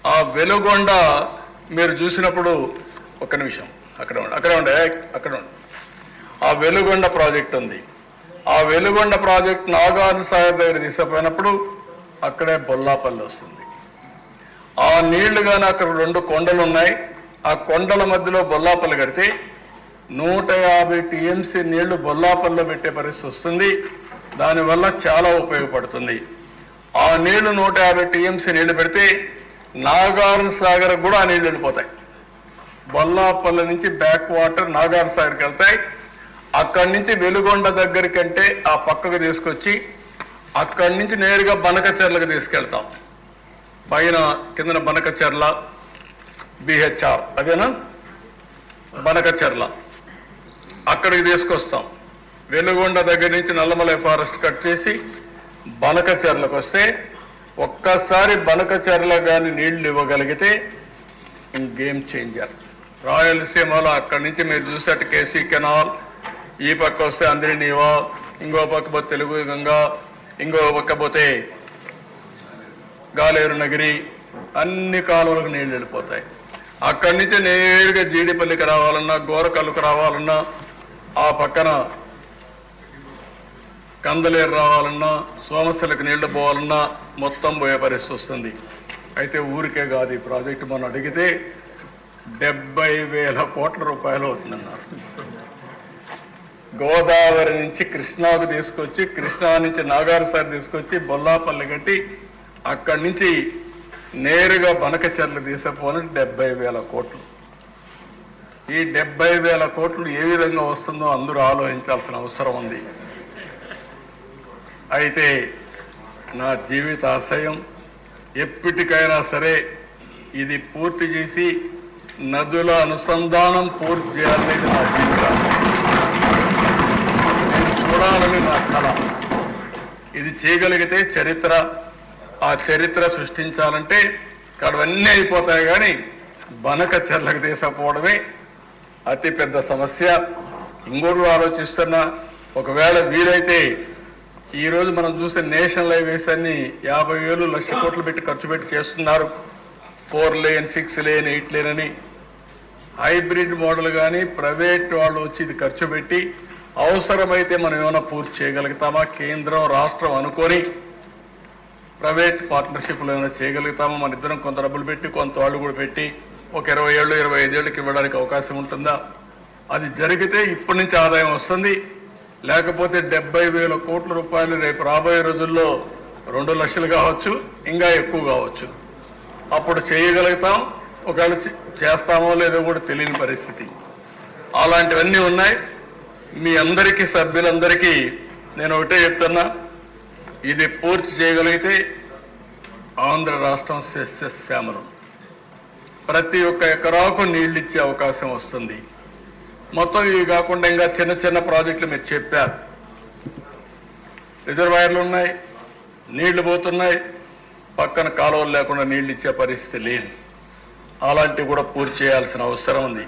ఆ వెలుగొండ మీరు చూసినప్పుడు ఒక్క నిమిషం అక్కడ ఉండే ఆ వెలుగొండ ప్రాజెక్ట్ ఉంది. ఆ వెలుగొండ ప్రాజెక్ట్ నాగార్జున సాగర్ దగ్గర తీసుకుపోయినప్పుడు అక్కడే బొల్లాపల్లి వస్తుంది. ఆ నీళ్లు కానీ అక్కడ 2 కొండలు ఉన్నాయి. ఆ కొండల మధ్యలో బొల్లాపల్లి కడితే 150 టీఎంసీ నీళ్లు బొల్లాపల్లిలో పెట్టే పరిస్థితి వస్తుంది. దానివల్ల చాలా ఉపయోగపడుతుంది. ఆ నీళ్లు 150 టీఎంసీ నీళ్లు పెడితే నాగార్జున సాగర్ కూడా ఆ నీళ్లు వెళ్ళిపోతాయి. బొల్లాపల్లి నుంచి బ్యాక్ వాటర్ నాగార్జున సాగర్కి వెళ్తాయి. అక్కడి నుంచి వెలుగొండ దగ్గరికంటే ఆ పక్కకు తీసుకొచ్చి అక్కడి నుంచి నేరుగా బనకచెర్లకు తీసుకెళ్తాం. పైన కిందన బనకచెర్ల బిహెచ్ఆర్ అదేనా బనకచెర్ల అక్కడికి తీసుకొస్తాం. వెలుగొండ దగ్గర నుంచి నల్లమలై ఫారెస్ట్ కట్ చేసి బనకచెర్లకు వస్తే ఒక్కసారి బనకచెర్ల కానీ నీళ్లు ఇవ్వగలిగితే గేమ్ చేంజర్. రాయలసీమలో అక్కడి నుంచి మీరు చూసేట్టు కేసీ కెనాల్, ఈ పక్క వస్తే అంద్రినీవా, ఇంకో పక్క పోతే తెలుగు గంగా, ఇంకో పక్క పోతే గాలేరు నగిరి, అన్ని కాలువలకు నీళ్లు వెళ్ళిపోతాయి. అక్కడి నుంచి నేరుగా జీడిపల్లికి రావాలన్నా, గోరకల్లుకు రావాలన్నా, ఆ పక్కన కందలేరు రావాలన్నా, సోమశిలకు నీళ్లు పోవాలన్నా మొత్తం పోయే పరిస్థితి వస్తుంది. అయితే ఊరికే కాదు, ఈ ప్రాజెక్టు మనం అడిగితే 70,000 కోట్ల రూపాయలు అవుతుందన్నారు. గోదావరి నుంచి కృష్ణాకు తీసుకొచ్చి, కృష్ణా నుంచి నాగార్జున తీసుకొచ్చి బొల్లాపల్లి కట్టి అక్కడి నుంచి నేరుగా బనకచెర్లు తీసుకుపోని 70,000 కోట్లు. ఈ 70,000 కోట్లు ఏ విధంగా వస్తుందో అందరూ ఆలోచించాల్సిన అవసరం ఉంది. అయితే నా జీవిత ఆశయం ఎప్పటికైనా సరే ఇది పూర్తి చేసి నదుల అనుసంధానం పూర్తి చేయాలనేది నా జీవితం. నేను చూడాలని నా కళ. ఇది చేయగలిగితే చరిత్ర, ఆ చరిత్ర సృష్టించాలంటే ఇక్కడవన్నీ అయిపోతాయి. కానీ బనకచెర్లకు తీసుకుపోవడమే అతిపెద్ద సమస్య. ఇంకోటి ఆలోచిస్తున్నా, ఒకవేళ వీలైతే ఈరోజు మనం చూస్తే నేషనల్ హైవేస్ అన్ని 50,000 లక్ష కోట్లు పెట్టి ఖర్చు పెట్టి చేస్తున్నారు. 4 లేన్ 6 లేన్ 8 లేన్ అని హైబ్రిడ్ మోడల్ కానీ ప్రైవేట్ వాళ్ళు వచ్చి ఇది ఖర్చు పెట్టి అవసరమైతే మనం ఏమైనా పూర్తి చేయగలుగుతామా, కేంద్రం రాష్ట్రం అనుకొని ప్రైవేట్ పార్ట్నర్షిప్లో ఏమైనా చేయగలుగుతామా, మన ఇద్దరం కొంత డబ్బులు పెట్టి కొంత వాళ్ళు కూడా పెట్టి ఒక 20 ఏళ్ళు 25 ఏళ్ళకి ఇవ్వడానికి అవకాశం ఉంటుందా? అది జరిగితే ఇప్పటి నుంచి ఆదాయం వస్తుంది. లేకపోతే 70,000 కోట్ల రూపాయలు రేపు రాబోయే రోజుల్లో 2 లక్షలు కావచ్చు, ఇంకా ఎక్కువ కావచ్చు. అప్పుడు చేయగలుగుతాం. ఒకవేళ చేస్తామో లేదో కూడా తెలియని పరిస్థితి. అలాంటివన్నీ ఉన్నాయి. మీ అందరికీ, సభ్యులందరికీ నేను ఒకటే చెప్తున్నా, ఇది పూర్తి చేయగలిగితే ఆంధ్ర రాష్ట్రం సస్యశ్యామలం. ప్రతి ఒక్క ఎకరాకు నీళ్ళు ఇచ్చే అవకాశం వస్తుంది. మొత్తం ఇవి కాకుండా ఇంకా చిన్న చిన్న ప్రాజెక్టులు మీరు చెప్పారు. రిజర్వాయర్లు ఉన్నాయి, నీళ్లు పోతున్నాయి, పక్కన కాలువలు లేకుండా నీళ్లు ఇచ్చే పరిస్థితి లేదు. అలాంటివి కూడా పూర్తి చేయాల్సిన అవసరం ఉంది.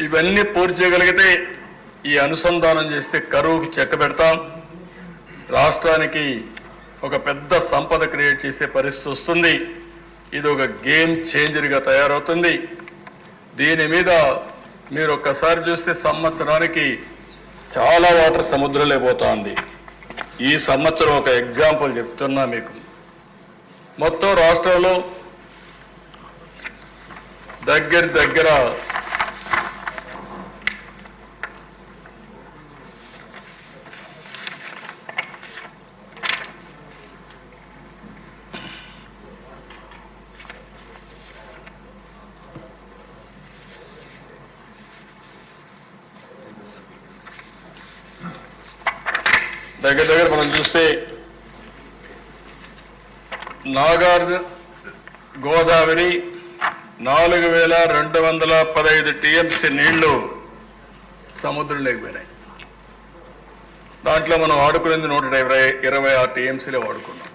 ఇవన్నీ పూర్తి చేయగలిగితే ఈ అనుసంధానం చేస్తే కరువుకు చెక్క పెడతాం. రాష్ట్రానికి ఒక పెద్ద సంపద క్రియేట్ చేసే పరిస్థితి వస్తుంది. ఇది ఒక గేమ్ చేంజర్గా తయారవుతుంది. దీని మీద మీరు ఒక్కసారి చూస్తే సంవత్సరానికి చాలా వాటర్ సముద్రంలో పోతుంది. ఈ సంవత్సరం ఒక ఎగ్జాంపుల్ చెప్తున్నా మీకు. మొత్తం రాష్ట్రంలో దగ్గర మనం చూస్తే నాగార్జున గోదావరి 4,215 టీఎంసీ నీళ్లు సముద్రం లేకపోయినాయి. దాంట్లో మనం వాడుకునేది 126 టీఎంసీలే వాడుకున్నాం.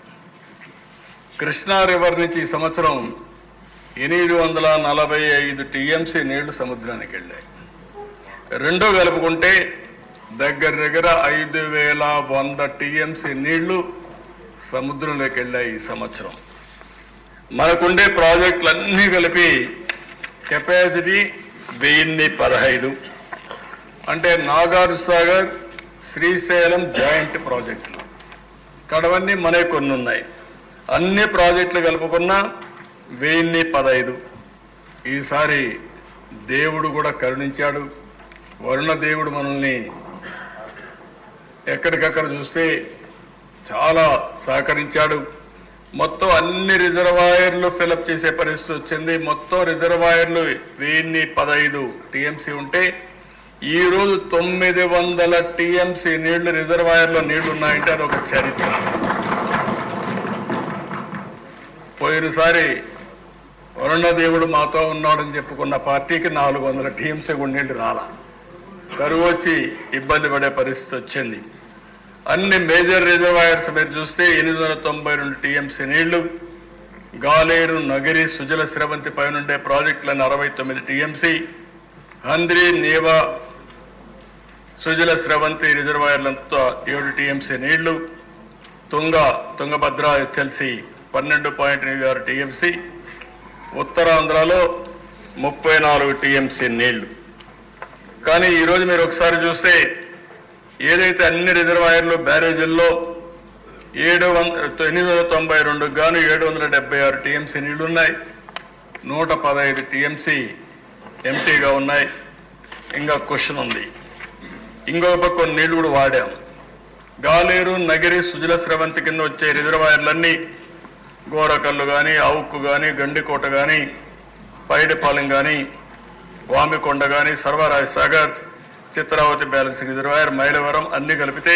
కృష్ణా రివర్ నుంచి ఈ సంవత్సరం 845 టీఎంసీ నీళ్లు సముద్రానికి వెళ్ళాయి. రెండో కలుపుకుంటే దగ్గర 5,100 టీఎంసీ నీళ్లు సముద్రంలోకి వెళ్ళాయి ఈ సంవత్సరం. మనకుండే ప్రాజెక్టులన్నీ కలిపి కెపాసిటీ 1015. అంటే నాగార్జున సాగర్, శ్రీశైలం జాయింట్ ప్రాజెక్టులు కడవన్నీ మనే కొన్ని ఉన్నాయి. అన్ని ప్రాజెక్టులు కలుపుకున్న 1015. ఈసారి దేవుడు కూడా కరుణించాడు. వరుణ దేవుడు మనల్ని ఎక్కడికక్కడ చూస్తే చాలా సహకరించాడు. మొత్తం అన్ని రిజర్వాయర్లు ఫిలప్ చేసే పరిస్థితి వచ్చింది. మొత్తం రిజర్వాయర్లు 1015 టీఎంసీ ఉంటే ఈరోజు 900 టీఎంసీ నీళ్లు రిజర్వాయర్లో నీళ్లు ఉన్నాయంటే అది ఒక చరిత్ర. పోయినసారి వరుణదేవుడు మాతో ఉన్నాడని చెప్పుకున్న పార్టీకి 400 టీఎంసీ కూడా నీళ్లు రాలా. కరువు వచ్చి ఇబ్బంది పడే పరిస్థితి వచ్చింది. అన్ని మేజర్ రిజర్వాయర్స్ మీరు చూస్తే 892 టీఎంసీ నీళ్లు. గాలేరు, నగిరి, సుజల స్రవంతి పైనుండే ప్రాజెక్టులను 69 టీఎంసీ. హంద్రి, నీవా, సుజల స్రవంతి రిజర్వాయర్లంతా 7 టీఎంసీ నీళ్లు. Tungabhadra HLC 12.86 TMC. ఉత్తరాంధ్రలో 34 టీఎంసీ నీళ్లు. కానీ ఈరోజు మీరు ఒకసారి చూస్తే ఏదైతే అన్ని రిజర్వాయర్లు బ్యారేజీల్లో 892 గాను 776 టీఎంసీ నీళ్లున్నాయి. 115 టీఎంసీ ఎంటీగా ఉన్నాయి. ఇంకా క్వశ్చన్ ఉంది. ఇంకో పక్క కొన్ని నీళ్లు కూడా వాడాం. గాలేరు, నగిరి, సుజల స్రవంతి కింద వచ్చే రిజర్వాయర్లన్నీ గోరకల్లు కానీ, అవుక్కు కానీ, గండికోట కానీ, పైడిపాలెం కానీ, వామికొండ కానీ, సర్వరాజ్ సాగర్, చిత్రావతి బ్యాలెన్సింగ్ రిజర్వాయర్, మైలవరం అన్ని కలిపితే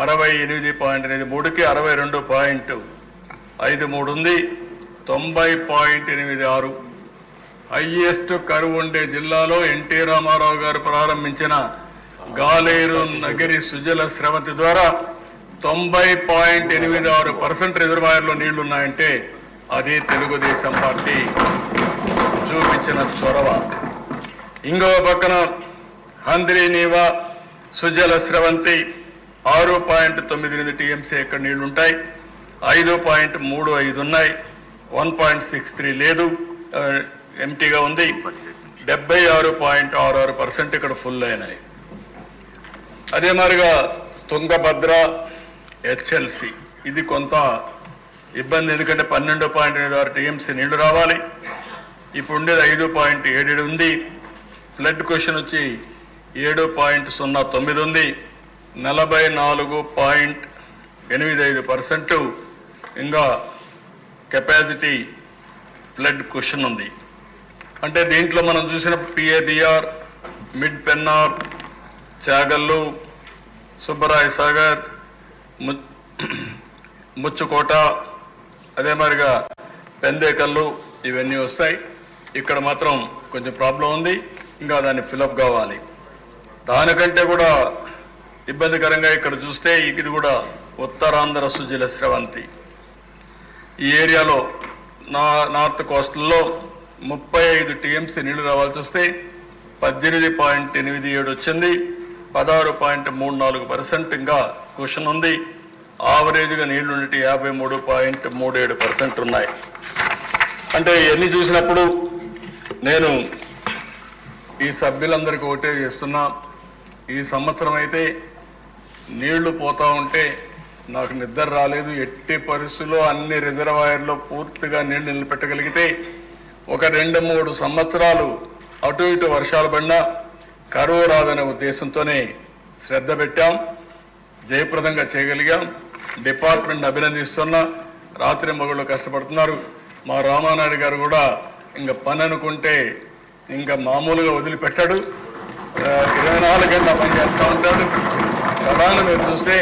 68.83కి 62.53 ఉంది. 90.86. హైయెస్ట్ కరువు ఉండే జిల్లాలో ఎన్టీ రామారావు గారు ప్రారంభించిన గాలేరు, నగిరి, సుజల స్రవంతి ద్వారా 90.86% రిజర్వాయర్లో నీళ్లున్నాయంటే అది తెలుగుదేశం పార్టీ చూపించిన చొరవ. ఇంకో పక్కన హంద్రి, నీవా, సుజల స్రవంతి 6.98 టీఎంసీ ఎక్కడ నీళ్లుంటాయి. 5.35 ఉన్నాయి. 1.63 లేదు, ఎంటీగా ఉంది. 76.66% ఇక్కడ ఫుల్ అయినాయి. అదే మాదిరిగా తుంగభద్ర, హెచ్ఎల్సి ఇది కొంత ఇబ్బంది. ఎందుకంటే 12.86 టీఎంసీ నీళ్లు రావాలి. ఇప్పుడు ఉండేది 5.77 ఉంది. ఫ్లడ్ క్వశ్చన్ వచ్చి 7.09 ఉంది. 44.85% ఇంకా కెపాసిటీ ఫ్లడ్ క్వశ్చన్ ఉంది. అంటే దీంట్లో మనం చూసిన పిఏబిఆర్, మిడ్ పెన్నార్, చాగల్లు, సుబ్బరాయ సాగర్, ముచ్చుకోట, అదే మాదిరిగా పెందేకల్లు ఇవన్నీ వస్తాయి. ఇక్కడ మాత్రం కొంచెం ప్రాబ్లం ఉంది. ఇంకా దాన్ని ఫిలప్ కావాలి. దానికంటే కూడా ఇబ్బందికరంగా ఇక్కడ చూస్తే ఇది కూడా ఉత్తరాంధ్ర సుజల స్రవంతి ఈ ఏరియాలో నార్త్ కోస్టల్లో 35 టీఎంసీ నీళ్లు రావాల్సి వస్తే 18.87 వచ్చింది. 16.34% ఇంకా క్వశ్చన్ ఉంది. ఆవరేజ్గా నీళ్లు ఉండేటి 53.37% ఉన్నాయి. అంటే ఇవన్నీ చూసినప్పుడు నేను ఈ సభ్యులందరికీ ఒకటే చేస్తున్నా. ఈ సంవత్సరం అయితే నీళ్లు పోతా ఉంటే నాకు నిద్ర రాలేదు. ఎట్టి పరిస్థితుల్లో అన్ని రిజర్వాయర్లో పూర్తిగా నీళ్లు నిలబెట్టగలిగితే ఒక 2-3 సంవత్సరాలు అటు ఇటు వర్షాలు పడినా కరువు రాదనే ఉద్దేశంతోనే శ్రద్ధ పెట్టాం. జయప్రదంగా చేయగలిగాం. డిపార్ట్మెంట్ అభినందిస్తున్నా. రాత్రి మగుళ్ళు కష్టపడుతున్నారు. మా రామానాయుడు గారు కూడా ఇంకా పని అనుకుంటే ఇంకా మామూలుగా వదిలిపెట్టాడు. 24 గంటల పని చేస్తూ ఉంటాడు. ప్రధానం మీరు చూస్తే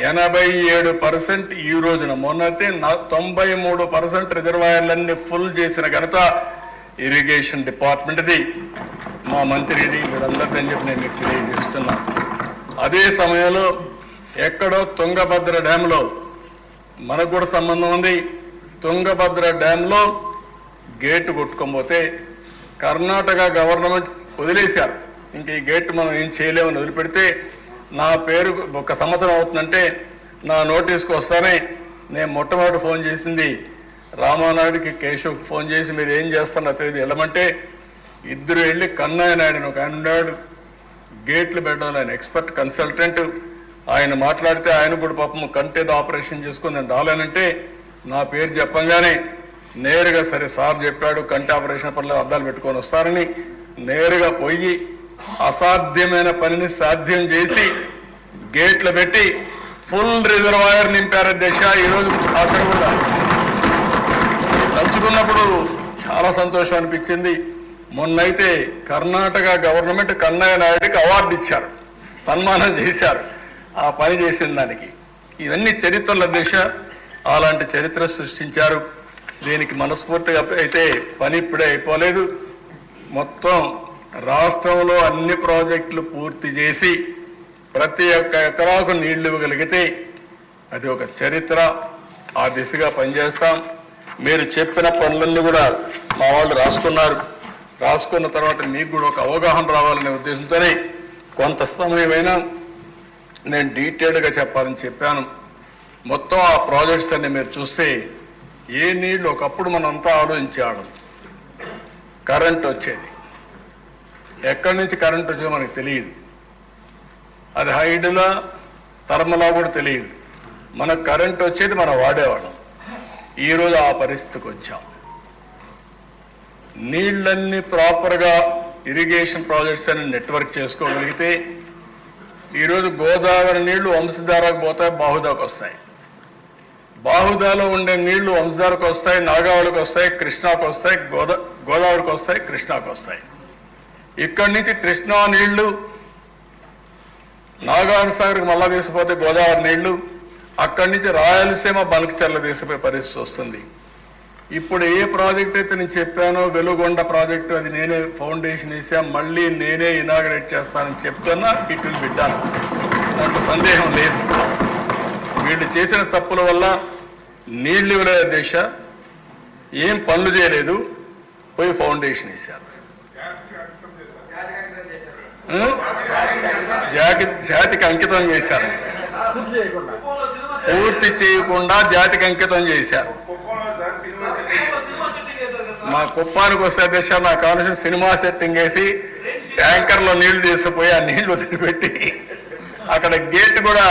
87% ఈ రోజున, మొన్నైతే 93% రిజర్వాయర్లన్నీ ఫుల్ చేసిన ఘనత ఇరిగేషన్ డిపార్ట్మెంట్ది, మా మంత్రిది, వీళ్ళందరినీ చెప్పి నేను మీకు తెలియజేస్తున్నా. అదే సమయంలో ఎక్కడో తుంగభద్ర డ్యాంలో మనకు కూడా సంబంధం ఉంది. తుంగభద్ర డ్యాంలో గేటు కొట్టుకోకపోతే కర్ణాటక గవర్నమెంట్ వదిలేశారు. ఇంక ఈ గేట్ మనం ఏం చేయలేమని వదిలిపెడితే నా పేరు 1 సంవత్సరం అవుతుందంటే నా నోటీస్కి వస్తానే నేను మొట్టమొదటి ఫోన్ చేసింది రామానాయుడికి కేశవ్కి ఫోన్ చేసి మీరు ఏం చేస్తున్నా తెలియదు వెళ్ళమంటే ఇద్దరు వెళ్ళి కన్నయ్య నాయుడు ఒక ఆయన ఉన్నాడు గేట్లు పెట్టాలి, ఆయన ఎక్స్పర్ట్ కన్సల్టెంట్. ఆయన మాట్లాడితే ఆయన కూడా పాపం కంటేదో ఆపరేషన్ చేసుకుని నేను రాలేనంటే నా పేరు చెప్పంగానే నేరుగా సరే సార్ చెప్పాడు కంటి ఆపరేషన్ పర్లేదు అద్దాలు పెట్టుకొని వస్తారని నేరుగా పోయి అసాధ్యమైన పనిని సాధ్యం చేసి గేట్లు పెట్టి ఫుల్ రిజర్వాయర్ నింపారు దిశ. ఈరోజు అక్కడ కూడా తలుచుకున్నప్పుడు చాలా సంతోషం అనిపించింది. మొన్నైతే కర్ణాటక గవర్నమెంట్ కన్నయ్య నాయుడికి అవార్డు ఇచ్చారు, సన్మానం చేశారు ఆ పని చేసిన దానికి. ఇవన్నీ చరిత్రల దిశ, అలాంటి చరిత్ర సృష్టించారు. దీనికి మనస్ఫూర్తిగా అయితే పని ఇప్పుడే అయిపోలేదు. మొత్తం రాష్ట్రంలో అన్ని ప్రాజెక్టులు పూర్తి చేసి ప్రతి ఒక్క ఎకరాకు నీళ్లు ఇవ్వగలిగితే అది ఒక చరిత్ర. ఆ దిశగా పనిచేస్తాం. మీరు చెప్పిన పనులన్నీ కూడా మా వాళ్ళు రాసుకున్నారు. రాసుకున్న తర్వాత మీకు కూడా ఒక అవగాహన రావాలనే ఉద్దేశంతోనే కొంత సమయమైనా నేను డీటెయిల్డ్గా చెప్పాలని చెప్పాను. మొత్తం ఆ ప్రాజెక్ట్స్ అన్ని మీరు చూస్తే ఏ నీళ్లు ఒకప్పుడు మనంతా ఆలోచించాడు. కరెంట్ వచ్చేది, ఎక్కడి నుంచి కరెంట్ వచ్చేదో మనకు తెలియదు. అది హైడ్లా థర్మలా కూడా తెలియదు. మనకు కరెంట్ వచ్చేది మనం వాడేవాళ్ళం. ఈరోజు ఆ పరిస్థితికి వచ్చాం. నీళ్ళన్నీ ప్రాపర్గా ఇరిగేషన్ ప్రాజెక్ట్స్ అని నెట్వర్క్ చేసుకోగలిగితే ఈరోజు గోదావరి నీళ్లు వంశధారకు పోతాయి, బాహుదాకు వస్తాయి. బాహుదాలో ఉండే నీళ్లు వంశధారకు వస్తాయి, నాగావళికి వస్తాయి, కృష్ణాకు వస్తాయి, గోదావరికి వస్తాయి, కృష్ణాకు వస్తాయి. ఇక్కడి నుంచి కృష్ణా నీళ్లు నాగార్జున సాగర్కి మళ్ళా తీసుకుపోతే గోదావరి నీళ్లు, అక్కడి నుంచి రాయలసీమ బల్క్చర్ల తీసుకుపోయే పరిస్థితి వస్తుంది. ఇప్పుడు ఏ ప్రాజెక్ట్ అయితే నేను చెప్పానో వెలుగొండ ప్రాజెక్టు, అది నేనే ఫౌండేషన్ వేసా, మళ్ళీ నేనే ఇనాగరేట్ చేస్తానని చెప్తున్నా. ఇటు బిడ్డాను, దాంట్లో సందేహం లేదు. వీళ్ళు చేసిన తప్పుల వల్ల నీళ్లు ఇవ్వలేదు దేశ, ఏం పనులు చేయలేదు, పోయి ఫౌండేషన్ వేశారు. జాతికి అంకితం చేశారు, పూర్తి చేయకుండా జాతికి అంకితం చేశారు. మా కుప్పానికి వస్తే దిశ నా కావాల్సిన సినిమా సెట్టింగ్ వేసి ట్యాంకర్లో నీళ్లు తీసుకుపోయి ఆ నీళ్లు వదిలిపెట్టి అక్కడ గేట్ కూడా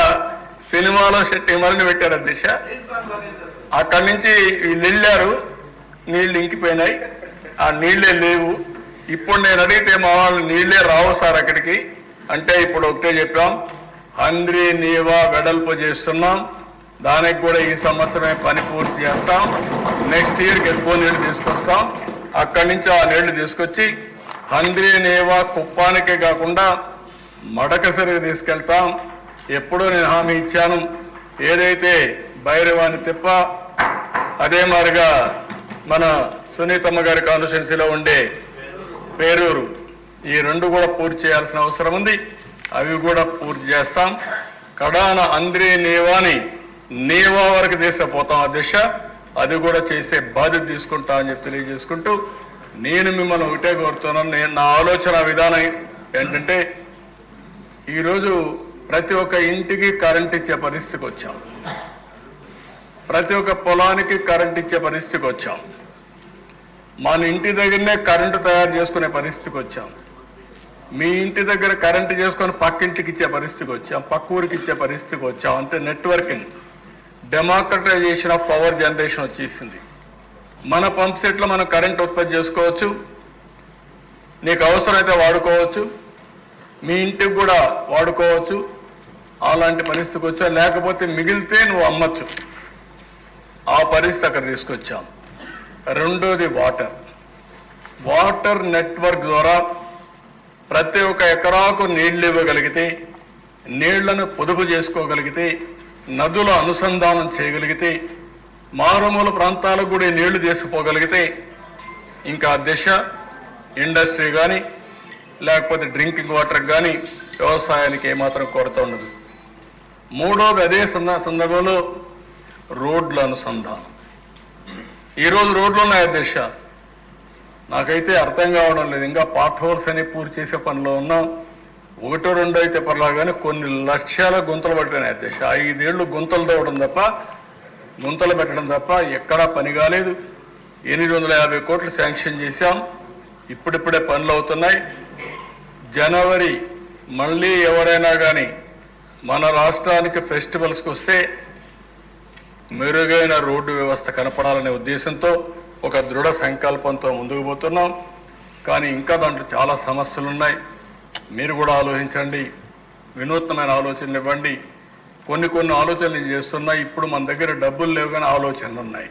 సినిమాలో సెట్టింగ్ మరిని పెట్టారు దిశ. అక్కడి నుంచి వీళ్ళు వెళ్ళారు, నీళ్లు ఇంకిపోయినాయి, ఆ నీళ్లే లేవు. ఇప్పుడు నేను అడిగితే మా వాళ్ళు నీళ్లే రావు సార్ అక్కడికి అంటే, ఇప్పుడు ఒకటే చెప్పాం, హంద్రీ నీవా వెడల్పు చేస్తున్నాం, దానికి కూడా ఈ సంవత్సరమే పని పూర్తి చేస్తాం. నెక్స్ట్ ఇయర్కి ఎక్కువ నీళ్లు తీసుకొస్తాం. అక్కడి నుంచి ఆ నీళ్లు తీసుకొచ్చి హంద్రీ నీవా కుప్పానికే కాకుండా మడకసరికి తీసుకెళ్తాం. ఎప్పుడూ నేను హామీ ఇచ్చాను. ఏదైతే భైరవాణి తిప్ప, అదే మాదిరిగా మన సునీతమ్మ గారి కాన్స్టిట్యున్సీలో ఉండే పేరూరు, ఈ రెండు కూడా పూర్తి చేయాల్సిన అవసరం ఉంది. అవి కూడా పూర్తి చేస్తాం. కడాన అంద్రీ నీవాని నీవా వరకు తీసుకుపోతాం. ఆ దిశ అది కూడా చేసే బాధ్యత తీసుకుంటా అని చెప్పి తెలియజేసుకుంటూ, నేను మిమ్మల్ని ఒకటే కోరుతున్నాను. నా ఆలోచన విధానం ఏంటంటే, ఈరోజు ప్రతి ఒక్క ఇంటికి కరెంట్ ఇచ్చే పరిస్థితికి వచ్చాం, ప్రతి ఒక్క పొలానికి కరెంట్ ఇచ్చే పరిస్థితికి వచ్చాం, మన ఇంటి దగ్గరనే కరెంటు తయారు చేసుకునే పరిస్థితికి వచ్చాం. మీ ఇంటి దగ్గర కరెంటు చేసుకొని పక్కింటికి ఇచ్చే పరిస్థితికి వచ్చాం, పక్క ఊరికి ఇచ్చే పరిస్థితికి వచ్చాం. అంటే networking, democratisation of power generation వచ్చేసింది. మన పంప్ సెట్లో మనం కరెంట్ ఉత్పత్తి చేసుకోవచ్చు, నీకు అవసరమైతే వాడుకోవచ్చు, మీ ఇంటికి కూడా వాడుకోవచ్చు. అలాంటి పరిస్థితికి వచ్చా. లేకపోతే మిగిలితే నువ్వు అమ్మచ్చు. ఆ పరిస్థితి అక్కడ తీసుకొచ్చాం. రెండోది వాటర్ నెట్వర్క్ ద్వారా ప్రతి ఒక్క ఎకరాకు నీళ్లు ఇవ్వగలిగితే, నీళ్లను పొదుపు చేసుకోగలిగితే, నదుల అనుసంధానం చేయగలిగితే, మారుమూల ప్రాంతాలకు కూడా నీళ్లు తీసుకుపోగలిగితే, ఇంకా దిశ ఇండస్ట్రీ కానీ లేకపోతే డ్రింకింగ్ వాటర్ కానీ వ్యవసాయానికి ఏమాత్రం కొరత ఉండదు. మూడోది అదే సందర్భంలో రోడ్ల అనుసంధానం. ఈరోజు రోడ్లు ఉన్నాయి దిశ, నాకైతే అర్థం కావడం లేదు. ఇంకా పార్ట్ హోల్స్ అని పూర్తి చేసే పనిలో ఉన్నాం. ఒకటో రెండో అయితే పర్లా కానీ కొన్ని లక్షల గుంతలు పట్టినాయి దిశ. 5 ఏళ్ళు గుంతలు తవ్వడం తప్ప గుంతలు పెట్టడం తప్ప ఎక్కడా పని కాలేదు. 850 కోట్లు శాంక్షన్ చేశాం. ఇప్పుడిప్పుడే పనులు అవుతున్నాయి. జనవరి మళ్ళీ ఎవరైనా కానీ మన రాష్ట్రానికి ఫెస్టివల్స్కి వస్తే మెరుగైన రోడ్డు వ్యవస్థ కనపడాలనే ఉద్దేశంతో ఒక దృఢ సంకల్పంతో ముందుకు పోతున్నాం. కానీ ఇంకా దాంట్లో చాలా సమస్యలు ఉన్నాయి. మీరు కూడా ఆలోచించండి, వినూత్నమైన ఆలోచనలు ఇవ్వండి. కొన్ని ఆలోచనలు చేస్తున్నాయి. ఇప్పుడు మన దగ్గర డబ్బులు లేవు కానీ ఆలోచనలు ఉన్నాయి.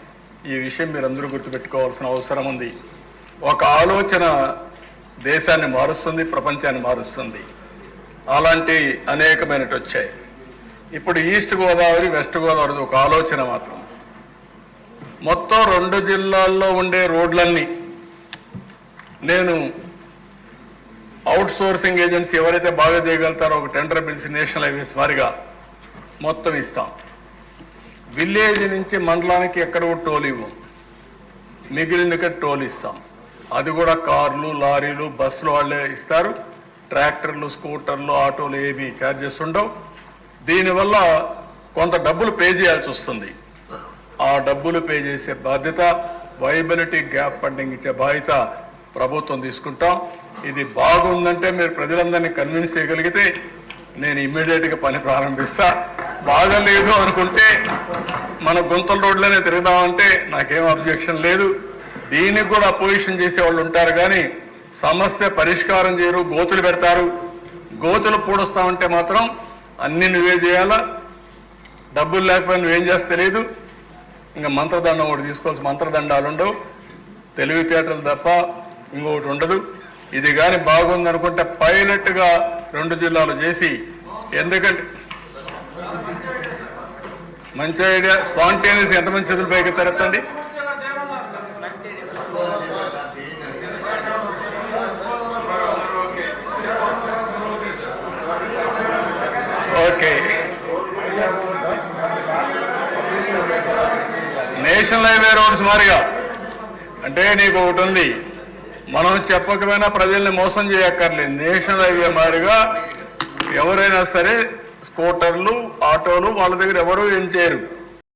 ఈ విషయం మీరు అందరూ గుర్తుపెట్టుకోవాల్సిన అవసరం ఉంది. ఒక ఆలోచన దేశాన్ని మారుస్తుంది, ప్రపంచాన్ని మారుస్తుంది. అలాంటి అనేకమైనవి వచ్చాయి. ఇప్పుడు ఈస్ట్ గోదావరి, వెస్ట్ గోదావరి ఒక ఆలోచన మాత్రం. మొత్తం 2 జిల్లాల్లో ఉండే రోడ్లన్నీ నేను అవుట్ సోర్సింగ్ ఏజెన్సీ ఎవరైతే బాగా చేయగలుగుతారో ఒక టెండర్ పిలిచి నేషనల్ హైవేస్ వారిగా మొత్తం ఇస్తాం. విలేజ్ నుంచి మండలానికి ఎక్కడ కూడా టోల్ ఇవ్వం, మిగిలిన టోల్ ఇస్తాం. అది కూడా కార్లు, లారీలు, బస్సులు వాళ్ళే ఇస్తారు. ట్రాక్టర్లు, స్కూటర్లు, ఆటోలు ఏవి ఛార్జెస్ ఉండవు. దీనివల్ల కొంత డబ్బులు పే చేయాల్సి వస్తుంది. ఆ డబ్బులు పే చేసే బాధ్యత, వైబిలిటీ గ్యాప్ ఫండింగ్ ఇచ్చే బాధ్యత ప్రభుత్వం తీసుకుంటాం. ఇది బాగుందంటే మీరు ప్రజలందరినీ కన్విన్స్ చేయగలిగితే నేను ఇమ్మీడియట్గా పని ప్రారంభిస్తా. బాగలేదు అనుకుంటే మన గుంతల రోడ్లనే తిరుగుదామంటే నాకేం అబ్జెక్షన్ లేదు. దీనికి కూడా అపోజిషన్ చేసే వాళ్ళు ఉంటారు కానీ సమస్య పరిష్కారం చేయరు, గోతులు పెడతారు. గోతులు పూడుస్తామంటే మాత్రం అన్ని నువ్వే చేయాలా, డబ్బులు లేకపోయినా నువ్వేం చేస్తే తెలియదు. ఇంకా మంత్రదండం ఒకటి తీసుకోవాల్సి, మంత్రదండాలు ఉండవు, తెలివితేటలు తప్ప ఇంకొకటి ఉండదు. ఇది కానీ బాగుందనుకుంటే పైలట్గా 2 జిల్లాలు చేసి, ఎందుకంటే మంచి ఐడియా, స్పాంటేనియస్ ఎంతమంది చేతులు పైకి తెరతండి. ఓకే, నేషనల్ హైవే రోడ్స్ మారిగా అంటే నీకు ఒకటి ఉంది, మనం చెప్పకపోయినా ప్రజల్ని మోసం చేయక్కర్లేదు. నేషనల్ హైవే మారిగా ఎవరైనా సరే స్కూటర్లు, ఆటోలు వాళ్ళ దగ్గర ఎవరు ఏం చేయరు.